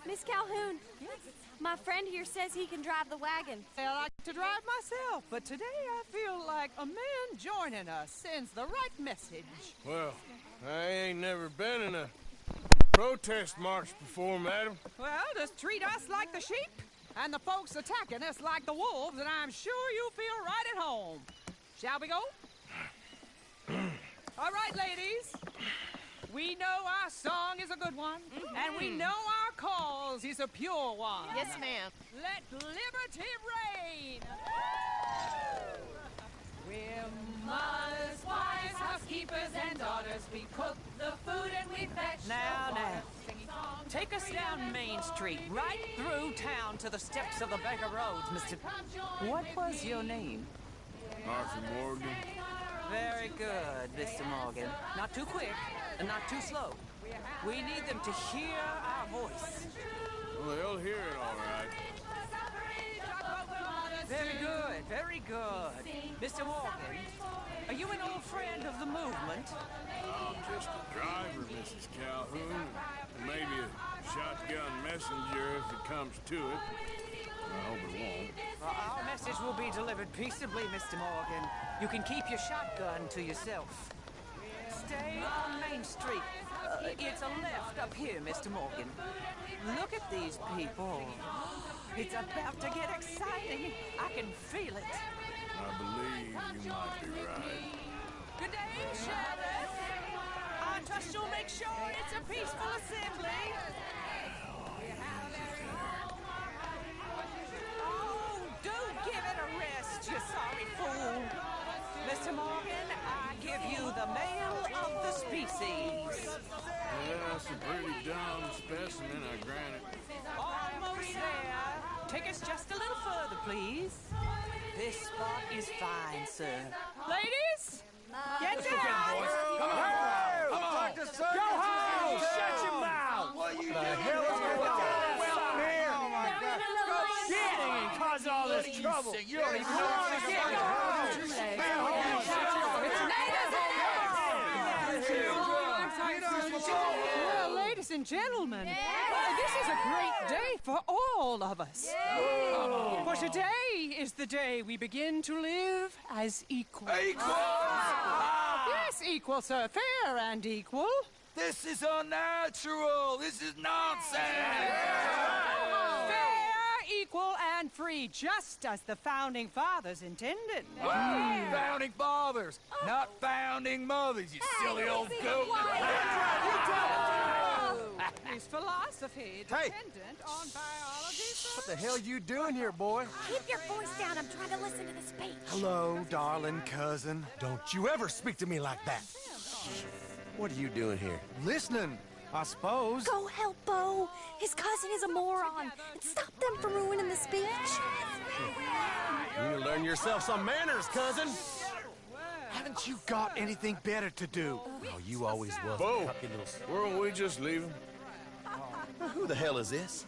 Speaker 8: Miss Calhoun, my friend here says he can drive the wagon.
Speaker 17: I like to drive myself, but today I feel like a man joining us sends the right message.
Speaker 4: Well, I ain't never been in a protest march before, madam.
Speaker 17: Well, just treat us like the sheep, and the folks attacking us like the wolves, and I'm sure you feel right at home. Shall we go? All right, ladies. We know our song is a good one, and we know our cause is a pure one.
Speaker 2: Yes, ma'am.
Speaker 17: Let liberty reign. We're mothers, wives, housekeepers, and daughters. We cook the food and we fetch
Speaker 18: Now,
Speaker 17: the
Speaker 18: now.
Speaker 17: water.
Speaker 18: Take us down Main Street, right through town to the steps of the Beggar Roads, Mr. What was your name?
Speaker 4: Arthur Morgan.
Speaker 18: Very good, Mr. Morgan. Not too quick and not too slow. We need them to hear our voice.
Speaker 4: Well, they'll hear it all right.
Speaker 18: Very good, very good. Mr. Morgan, are you an old friend of the movement?
Speaker 4: I'm just a driver, Mrs. Calhoun. And maybe a shotgun messenger if it comes to it. I hope it won't.
Speaker 18: Well, our message will be delivered peaceably, Mr. Morgan. You can keep your shotgun to yourself. Stay on Main Street. It's a left up here, Mr. Morgan. Look at these people. It's about to get exciting. I can feel it.
Speaker 4: I believe you might be right.
Speaker 2: Good day, Sheriff. I trust you'll make sure it's a peaceful assembly. Oh, do give it a rest, you sorry fool. Mr. Morgan, I give you the male of the species.
Speaker 4: Yeah, that's a pretty dumb specimen, I grant it.
Speaker 2: Almost there.
Speaker 18: Take us just a little further, please. This spot is fine, sir.
Speaker 2: Ladies, get down.
Speaker 7: Come on! Go home! Shut your mouth! What are you doing? The hell is going on here? Oh my God! Shit! And cause all this trouble. You don't even know what's going
Speaker 17: Well, ladies and gentlemen, this is a great day for all of us. For today is the day we begin to live as equals. Yes, equal, sir. Fair and equal.
Speaker 7: This is unnatural. This is nonsense.
Speaker 17: Fair, equal, and free, just as the Founding Fathers intended.
Speaker 7: Founding fathers, not founding mothers, you silly old goat.
Speaker 17: Is philosophy dependent on biology?
Speaker 6: What the hell you doing here, boy?
Speaker 19: Keep your voice down. I'm trying to listen to the speech.
Speaker 6: Hello, darling cousin. Don't you ever speak to me like that. What are you doing here? Listening, I suppose.
Speaker 19: Go help Bo. His cousin is a moron. And stop them from ruining the speech.
Speaker 6: You learn yourself some manners, cousin. Haven't you got anything better to do? Oh, you always was.
Speaker 4: Bo, weren't we just leaving?
Speaker 6: Who the hell is this?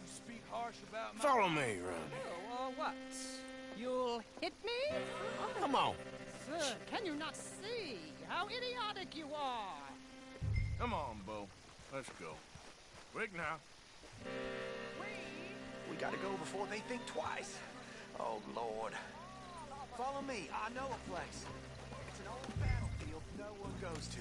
Speaker 4: Follow me, Ronnie.
Speaker 17: Oh, what? You'll hit me?
Speaker 6: Come on.
Speaker 17: Sir, can you not see how idiotic you are?
Speaker 4: Come on, Bo. Let's go. Quick now.
Speaker 12: We gotta go before they think twice. Oh, Lord. Follow me. I know a place. It's an old battlefield no one goes to.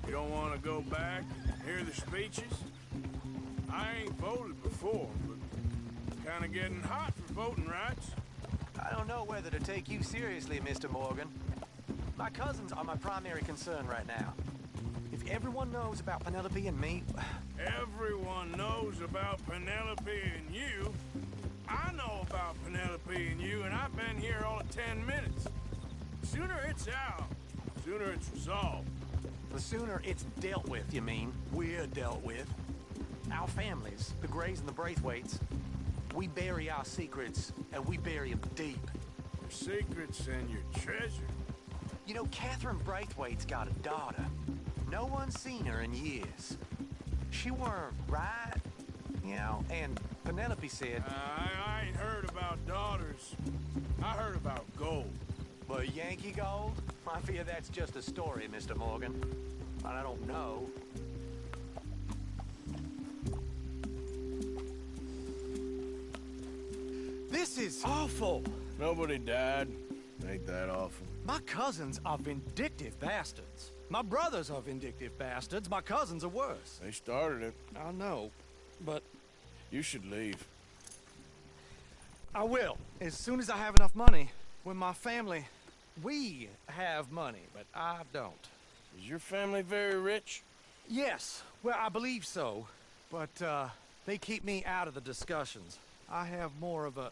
Speaker 4: You don't want to go back and hear the speeches? I ain't voted before, but kind of getting hot for voting rights.
Speaker 12: I don't know whether to take you seriously, Mr. Morgan. My cousins are my primary concern right now. If everyone knows about Penelope and me...
Speaker 4: Everyone knows about Penelope and you. I know about Penelope and you, and I've been here all of 10 minutes. Sooner it's out, sooner it's resolved.
Speaker 12: The sooner it's dealt with, you mean? We're dealt with. Our families, the Grays and the Braithwaites, we bury our secrets, and we bury them deep.
Speaker 4: Your secrets and your treasure.
Speaker 12: You know, Catherine Braithwaite's got a daughter. No one's seen her in years. She weren't right, you know, and Penelope said...
Speaker 4: I ain't heard about daughters. I heard about gold.
Speaker 12: But Yankee gold? I fear that's just a story, Mr. Morgan. I don't know.
Speaker 6: This is awful.
Speaker 4: Nobody died. Ain't that awful?
Speaker 6: My cousins are vindictive bastards. My brothers are vindictive bastards. My cousins are worse.
Speaker 4: They started it.
Speaker 6: I know, but...
Speaker 4: You should leave.
Speaker 6: I will, as soon as I have enough money. When my family... We have money, but I don't.
Speaker 4: Is your family very rich?
Speaker 6: Yes, well, I believe so. But, they keep me out of the discussions. I have more of a...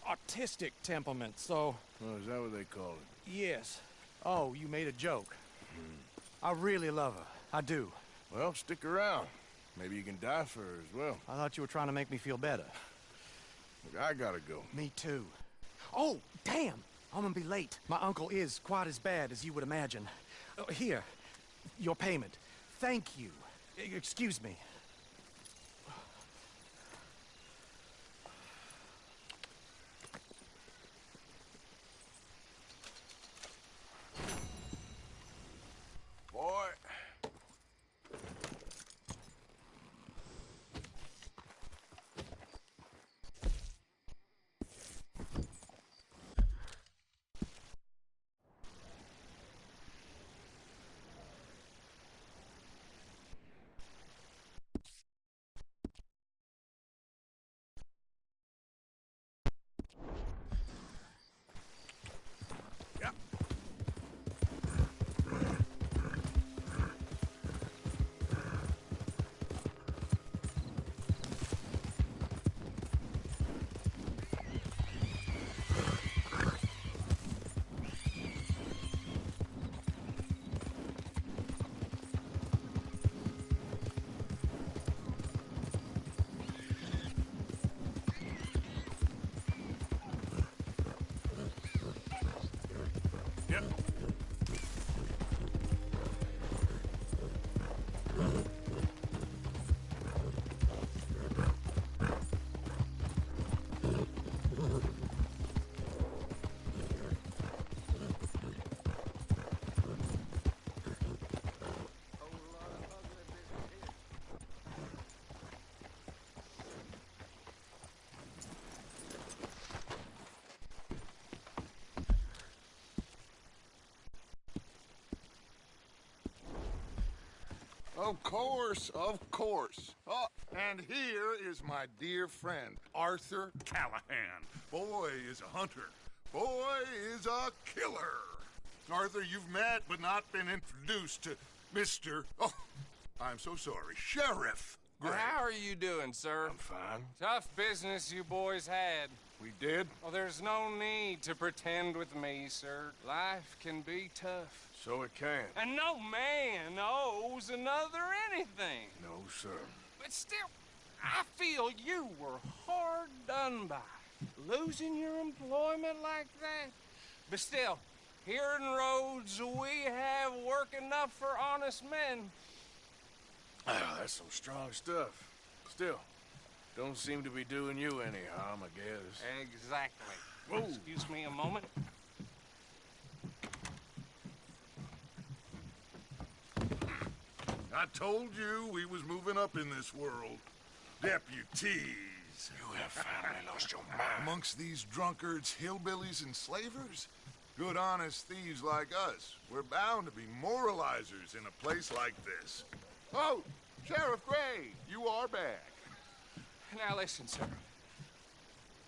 Speaker 6: artistic temperament, so...
Speaker 4: Oh, is that what they call it?
Speaker 6: Yes. Oh, you made a joke. I really love her. I do.
Speaker 4: Well, stick around. Maybe you can die for her as well.
Speaker 6: I thought you were trying to make me feel better.
Speaker 4: Look, I gotta go.
Speaker 6: Me too. Oh, damn! I'm gonna be late. My uncle is quite as bad as you would imagine. Here, your payment. Thank you. Excuse me.
Speaker 9: Of course, of course. Oh, and here is my dear friend, Arthur Callahan. Boy is a hunter. Boy is a killer. Arthur, you've met but not been introduced to Mr. Oh, I'm so sorry, Sheriff Gray.
Speaker 13: How are you doing, sir?
Speaker 4: I'm fine.
Speaker 13: Tough business you boys had.
Speaker 4: We did?
Speaker 13: Well, there's no need to pretend with me, sir. Life can be tough.
Speaker 4: So it can.
Speaker 13: And no man owes another anything.
Speaker 4: No, sir.
Speaker 13: But still, I feel you were hard done by. Losing your employment like that. But still, here in Rhodes, we have work enough for honest men.
Speaker 4: Oh, that's some strong stuff. Still, don't seem to be doing you any harm, I guess.
Speaker 13: Exactly.
Speaker 4: Whoa.
Speaker 13: Excuse me a moment.
Speaker 9: I told you we was moving up in this world. Deputies.
Speaker 4: You have finally lost your mind.
Speaker 9: Amongst these drunkards, hillbillies, and slavers? Good, honest thieves like us. We're bound to be moralizers in a place like this. Oh, Sheriff Gray, you are back.
Speaker 13: Now listen, sir.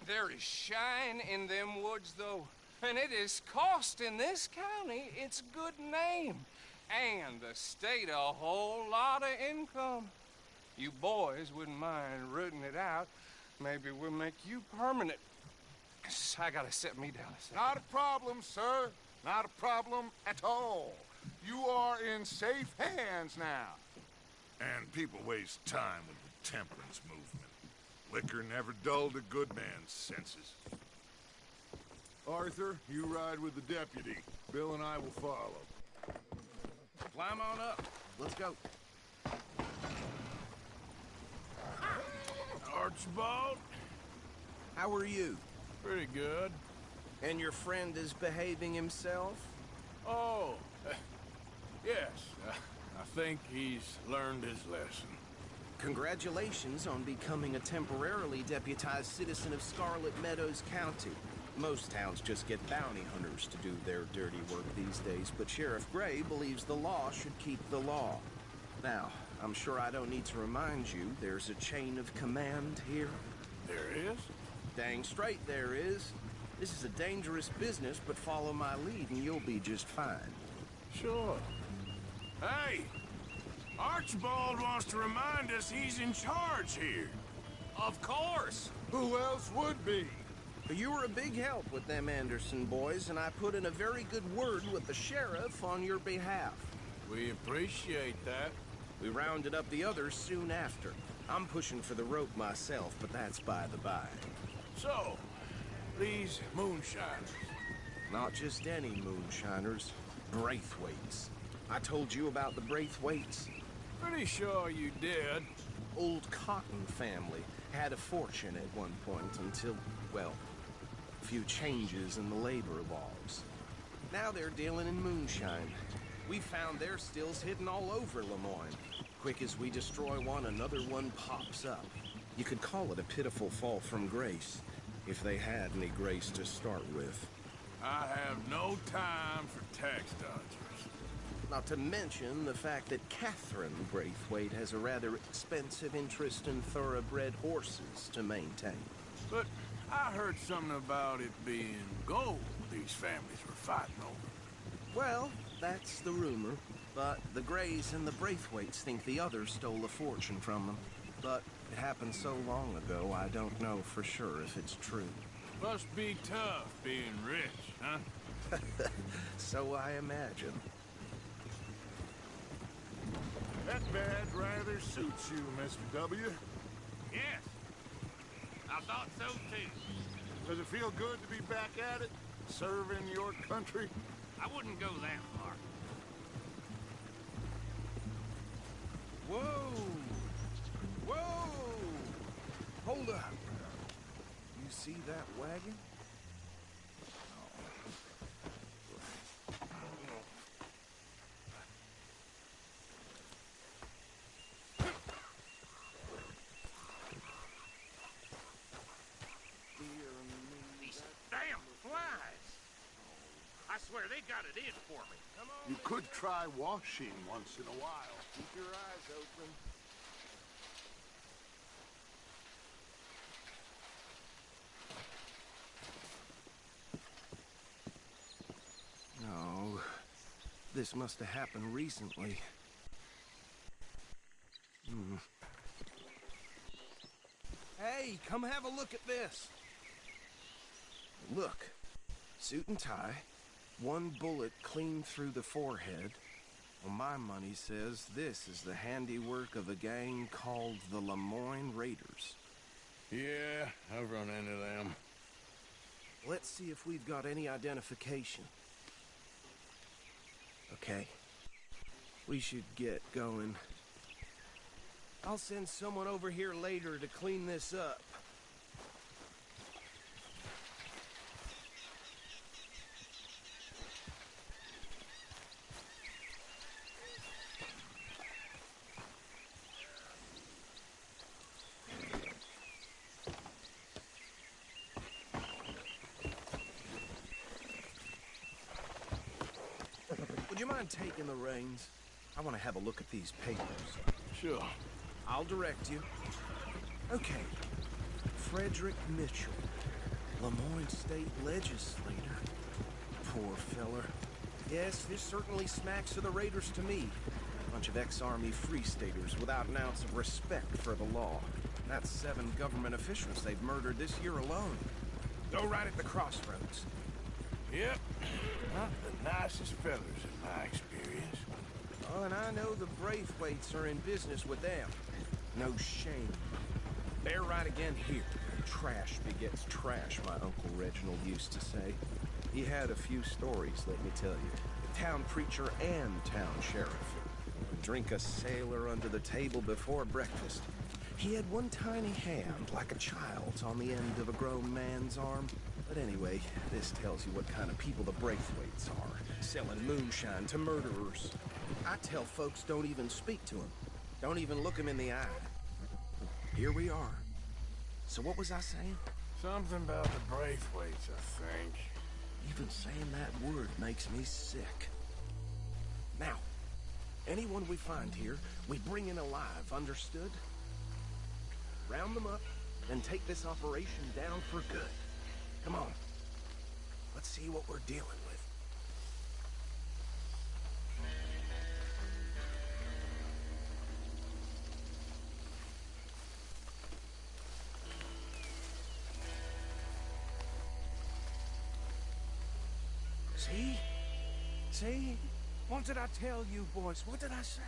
Speaker 13: There is shine in them woods, though. And it is costing this county its good name. And the state a whole lot of income. You boys wouldn't mind rooting it out. Maybe we'll make you permanent. I gotta set me down a second.
Speaker 9: Not a problem, sir. Not a problem at all. You are in safe hands now. And people waste time with the temperance movement. Liquor never dulled a good man's senses. Arthur, you ride with the deputy. Bill and I will follow.
Speaker 12: Climb on up. Let's go.
Speaker 4: Archibald?
Speaker 12: How are you?
Speaker 4: Pretty good.
Speaker 12: And your friend is behaving himself?
Speaker 4: Oh, yes. I think he's learned his lesson.
Speaker 12: Congratulations on becoming a temporarily deputized citizen of Scarlet Meadows County. Most towns just get bounty hunters to do their dirty work these days, but Sheriff Gray believes the law should keep the law. Now, I'm sure I don't need to remind you, there's a chain of command here.
Speaker 4: There is?
Speaker 12: Dang straight there is. This is a dangerous business, but follow my lead and you'll be just fine.
Speaker 4: Sure. Hey! Archibald wants to remind us he's in charge here.
Speaker 13: Of course.
Speaker 9: Who else would be?
Speaker 12: You were a big help with them Anderson boys, and I put in a very good word with the sheriff on your behalf.
Speaker 4: We appreciate that.
Speaker 12: We rounded up the others soon after. I'm pushing for the rope myself, but that's by the by.
Speaker 4: So, these moonshiners.
Speaker 12: Not just any moonshiners. Braithwaites. I told you about the Braithwaites?
Speaker 4: Pretty sure you did.
Speaker 12: Old Cotton family had a fortune at one point until, well, a few changes in the labor laws. Now they're dealing in moonshine. We found their stills hidden all over Lemoyne. Quick as we destroy one, another one pops up. You could call it a pitiful fall from grace, if they had any grace to start with.
Speaker 4: I have no time for tax dodgers.
Speaker 12: Not to mention the fact that Catherine Braithwaite has a rather expensive interest in thoroughbred horses to maintain.
Speaker 4: But I heard something about it being gold these families were fighting over.
Speaker 12: Well, that's the rumor. But the Grays and the Braithwaites think the others stole a fortune from them. But it happened so long ago, I don't know for sure if it's true.
Speaker 4: Must be tough being rich, huh?
Speaker 12: So I imagine.
Speaker 9: That badge rather suits you, Mr. W.
Speaker 15: Yes. I thought so, too.
Speaker 9: Does it feel good to be back at it? Serving your country?
Speaker 15: I wouldn't go that far.
Speaker 12: Whoa! Whoa! Hold up. You see that wagon?
Speaker 15: These damn flies. I swear they got it in for me. Come on.
Speaker 9: You could try washing once in a while.
Speaker 15: Keep your eyes open.
Speaker 12: No, this must have happened recently. Hey, come have a look at this. Look, suit and tie, one bullet clean through the forehead. Well, my money says this is the handiwork of a gang called the Lemoyne Raiders.
Speaker 15: Yeah, I've run into them.
Speaker 12: Let's see if we've got any identification. Okay. We should get going. I'll send someone over here later to clean this up. Would you mind taking the reins? I want to have a look at these papers.
Speaker 15: Sure.
Speaker 12: I'll direct you. Okay. Frederick Mitchell, Lemoyne State Legislator. Poor feller. Yes, this certainly smacks of the Raiders to me. Bunch of ex-Army Free Staters without an ounce of respect for the law. That's 7 government officials they've murdered this year alone. Go right at the crossroads.
Speaker 15: Yep. Not the nicest fellas in my experience.
Speaker 12: Oh, and I know the Braithwaites are in business with them. No shame. They're right again here. Trash begets trash, my Uncle Reginald used to say. He had a few stories, let me tell you. Town preacher and town sheriff. Would drink a sailor under the table before breakfast. He had one tiny hand, like a child's, on the end of a grown man's arm. But anyway, this tells you what kind of people the Braithwaites are. Selling moonshine to murderers. I tell folks don't even speak to them. Don't even look them in the eye. Here we are. So what was I saying?
Speaker 15: Something about the Braithwaites, I think.
Speaker 12: Even saying that word makes me sick. Now, anyone we find here, we bring in alive, understood? Round them up, and take this operation down for good. Come on. Let's see what we're dealing with. See? See? What did I tell you, boys? What did I say?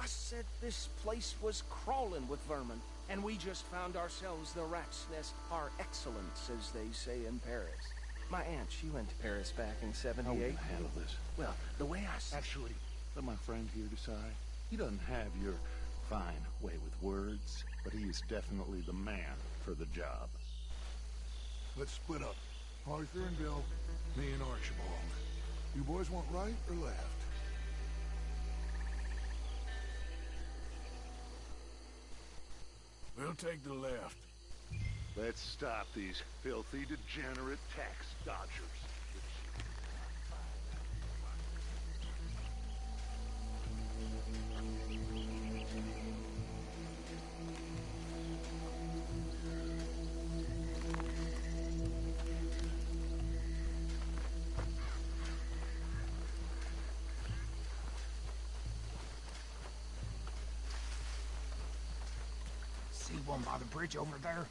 Speaker 12: I said this place was crawling with vermin, and we just found ourselves the rat's nest par excellence, as they say in Paris. My aunt, she went to Paris back in '78.
Speaker 9: How are we gonna handle this?
Speaker 12: Well, the way I see...
Speaker 9: Actually, let my friend here decide. He doesn't have your fine way with words, but he is definitely the man for the job.
Speaker 10: Let's split up. Arthur and Bill, me and Archibald. You boys want right or left?
Speaker 15: We'll take the left.
Speaker 9: Let's stop these filthy, degenerate tax dodgers.
Speaker 7: See one by the bridge over there?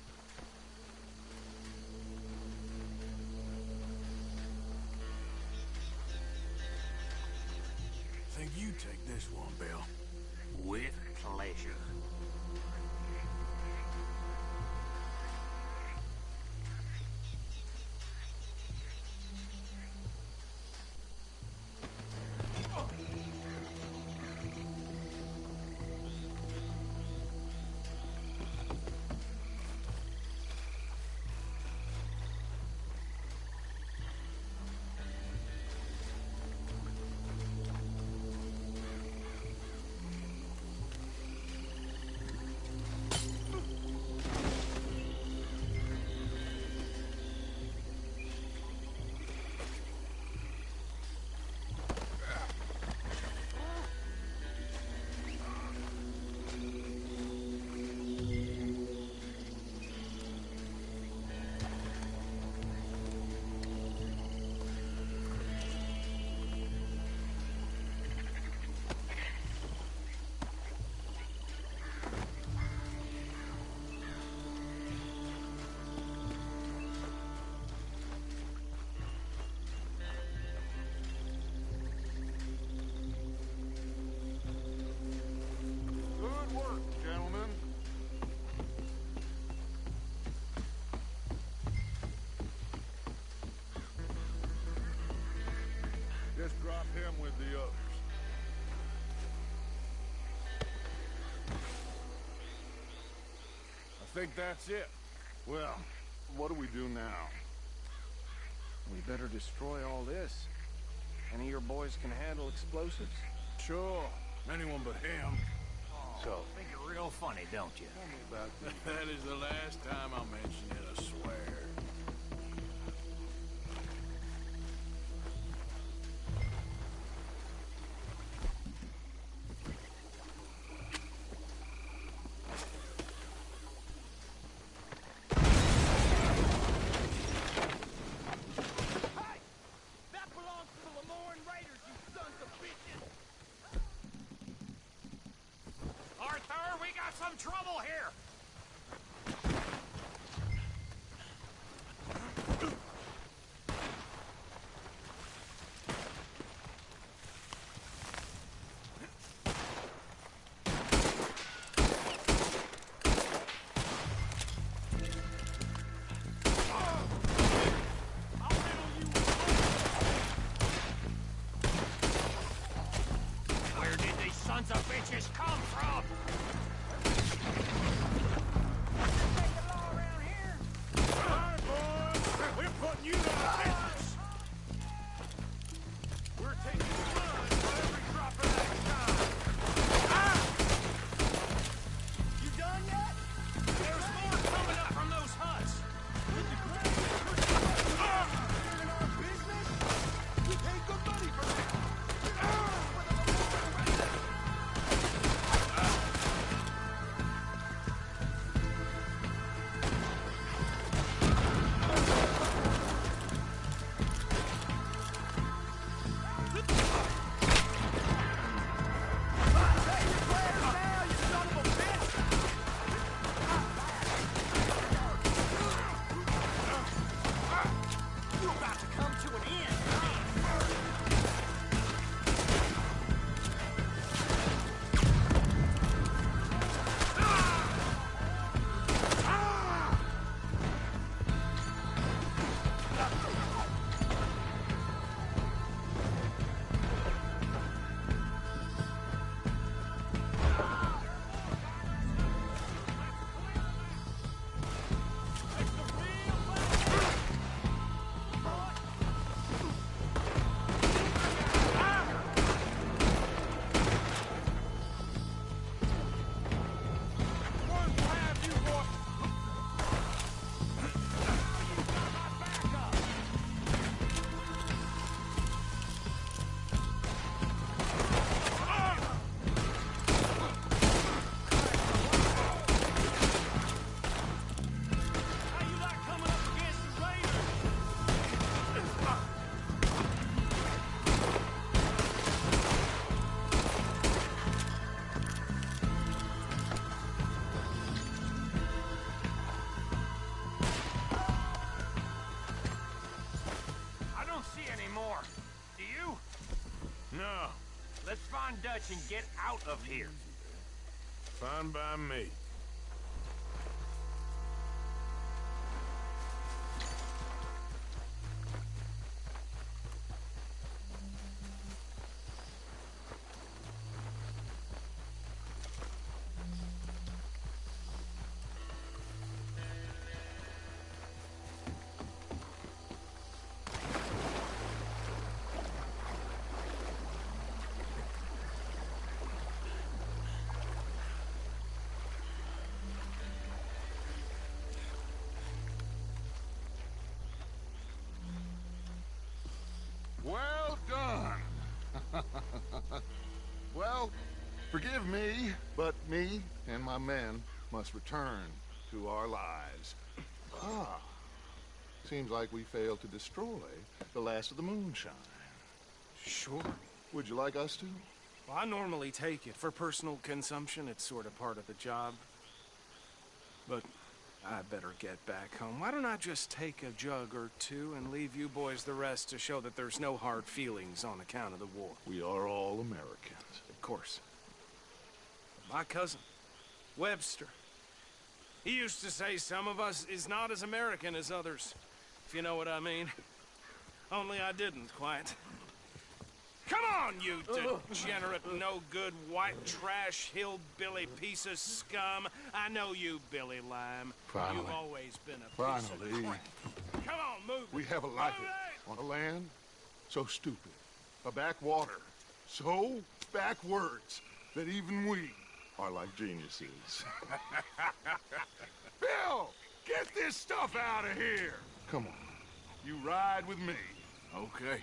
Speaker 15: Think you take this one, Bill.
Speaker 11: With pleasure.
Speaker 9: him with the others.
Speaker 4: I think that's it.
Speaker 9: Well, what do we do now?
Speaker 12: We better destroy all this. Any of your boys can handle explosives?
Speaker 4: Sure. Anyone but him.
Speaker 7: So, think it real funny, don't you?
Speaker 4: Tell me about that. That is the last time I'll mention it, I swear.
Speaker 7: Some trouble here! Where did these sons of bitches come from?
Speaker 4: You got business! We're taking blood for every drop of that time. Ah!
Speaker 7: You done yet?
Speaker 4: There's more coming up from those huts.
Speaker 7: With the ground, in our business? We pay good money for that. Let's find Dutch and get out of here.
Speaker 4: Fine by me.
Speaker 9: Well done. Well, forgive me, but me and my men must return to our lives. Ah, seems like we failed to destroy the last of the moonshine.
Speaker 12: Sure.
Speaker 9: Would you like us to?
Speaker 12: Well, I normally take it for personal consumption. It's sort of part of the job. But I better get back home. Why don't I just take a jug or two and leave you boys the rest to show that there's no hard feelings on account of the war?
Speaker 9: We are all Americans.
Speaker 12: Of course. My cousin, Webster, he used to say some of us is not as American as others, if you know what I mean. Only I didn't quite. Come on, you degenerate, no-good, white trash, hillbilly piece of scum. I know you, Billy Lime.
Speaker 9: Finally.
Speaker 12: You've always been a piece
Speaker 9: Finally.
Speaker 12: of crap. Come on, move it.
Speaker 9: We have a life on a land so stupid, a backwater so backwards that even we are like geniuses. Bill, get this stuff out of here. Come on, you ride with me.
Speaker 4: Okay.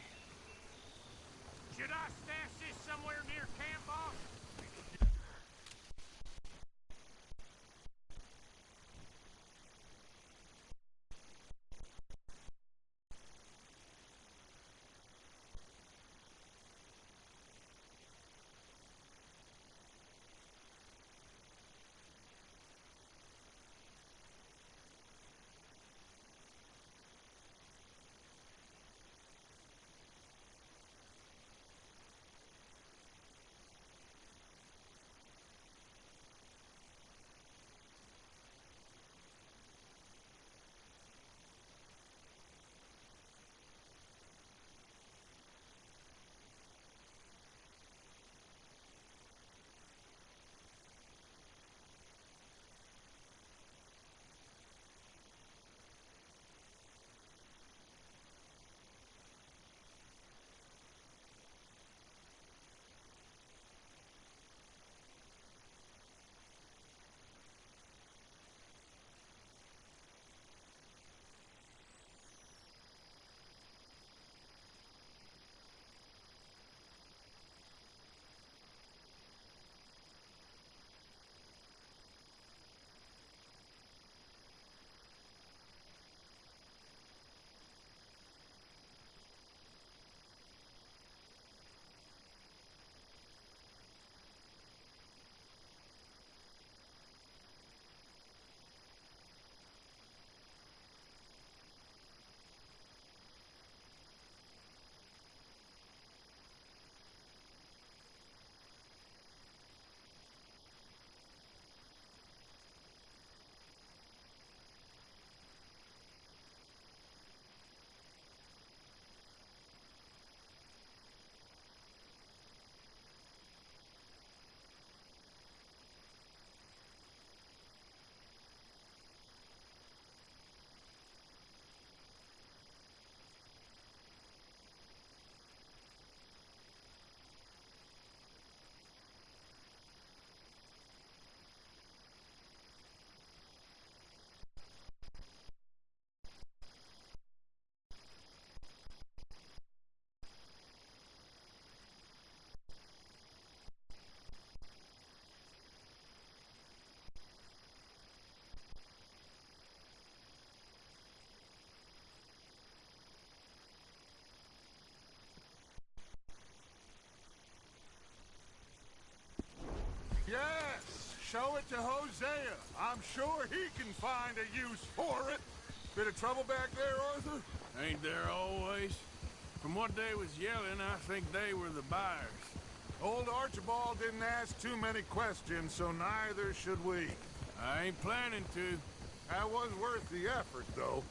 Speaker 12: Should I stash this somewhere near camp, boss?
Speaker 9: Yes, show it to Hosea. I'm sure he can find a use for it. Bit of trouble back there, Arthur?
Speaker 4: Ain't there always? From what they was yelling, I think they were the buyers.
Speaker 9: Old Archibald didn't ask too many questions, so neither should we.
Speaker 4: I ain't planning to.
Speaker 9: That was worth the effort, though.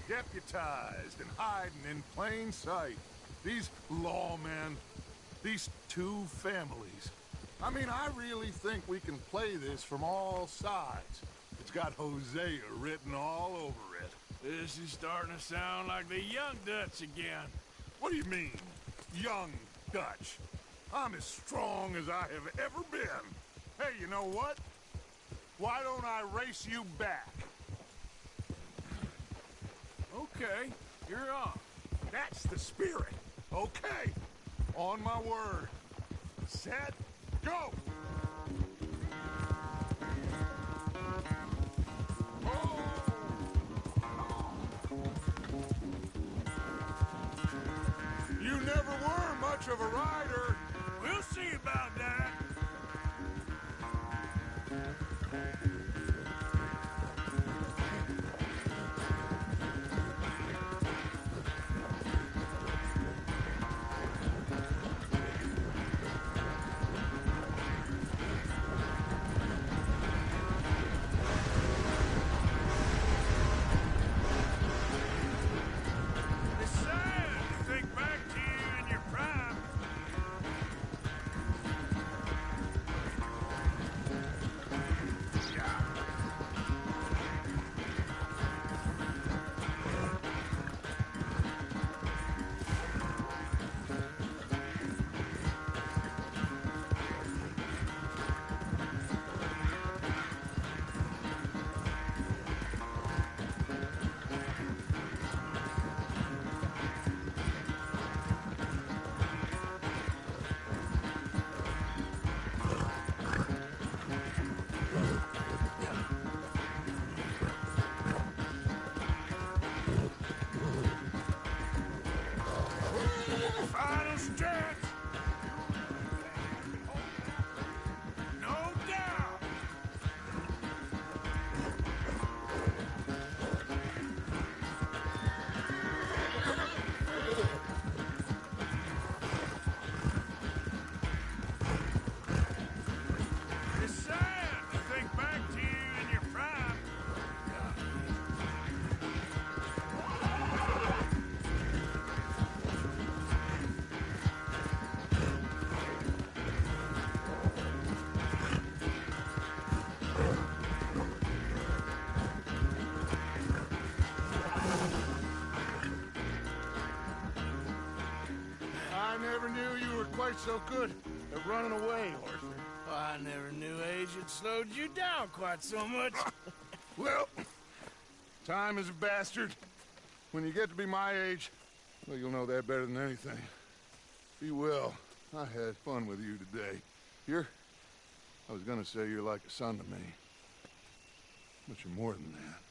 Speaker 9: Deputized and hiding in plain sight. These lawmen, these two families. I mean, I really think we can play this from all sides. It's got Hosea written all over it.
Speaker 4: This is starting to sound like the Young Dutch again.
Speaker 9: What do you mean, Young Dutch? I'm as strong as I have ever been. Hey, you know what? Why don't I race you back?
Speaker 4: Okay, you're on.
Speaker 9: That's the spirit. Okay, on my word. Set, go! You never were much of a rider.
Speaker 4: We'll see about that.
Speaker 9: quite so good at running away, Arthur.
Speaker 7: I never knew age had slowed you down quite so much.
Speaker 9: Well, time is a bastard. When you get to be my age, well, you'll know that better than anything. Be well. I had fun with you today. I was gonna say you're like a son to me. But you're more than that.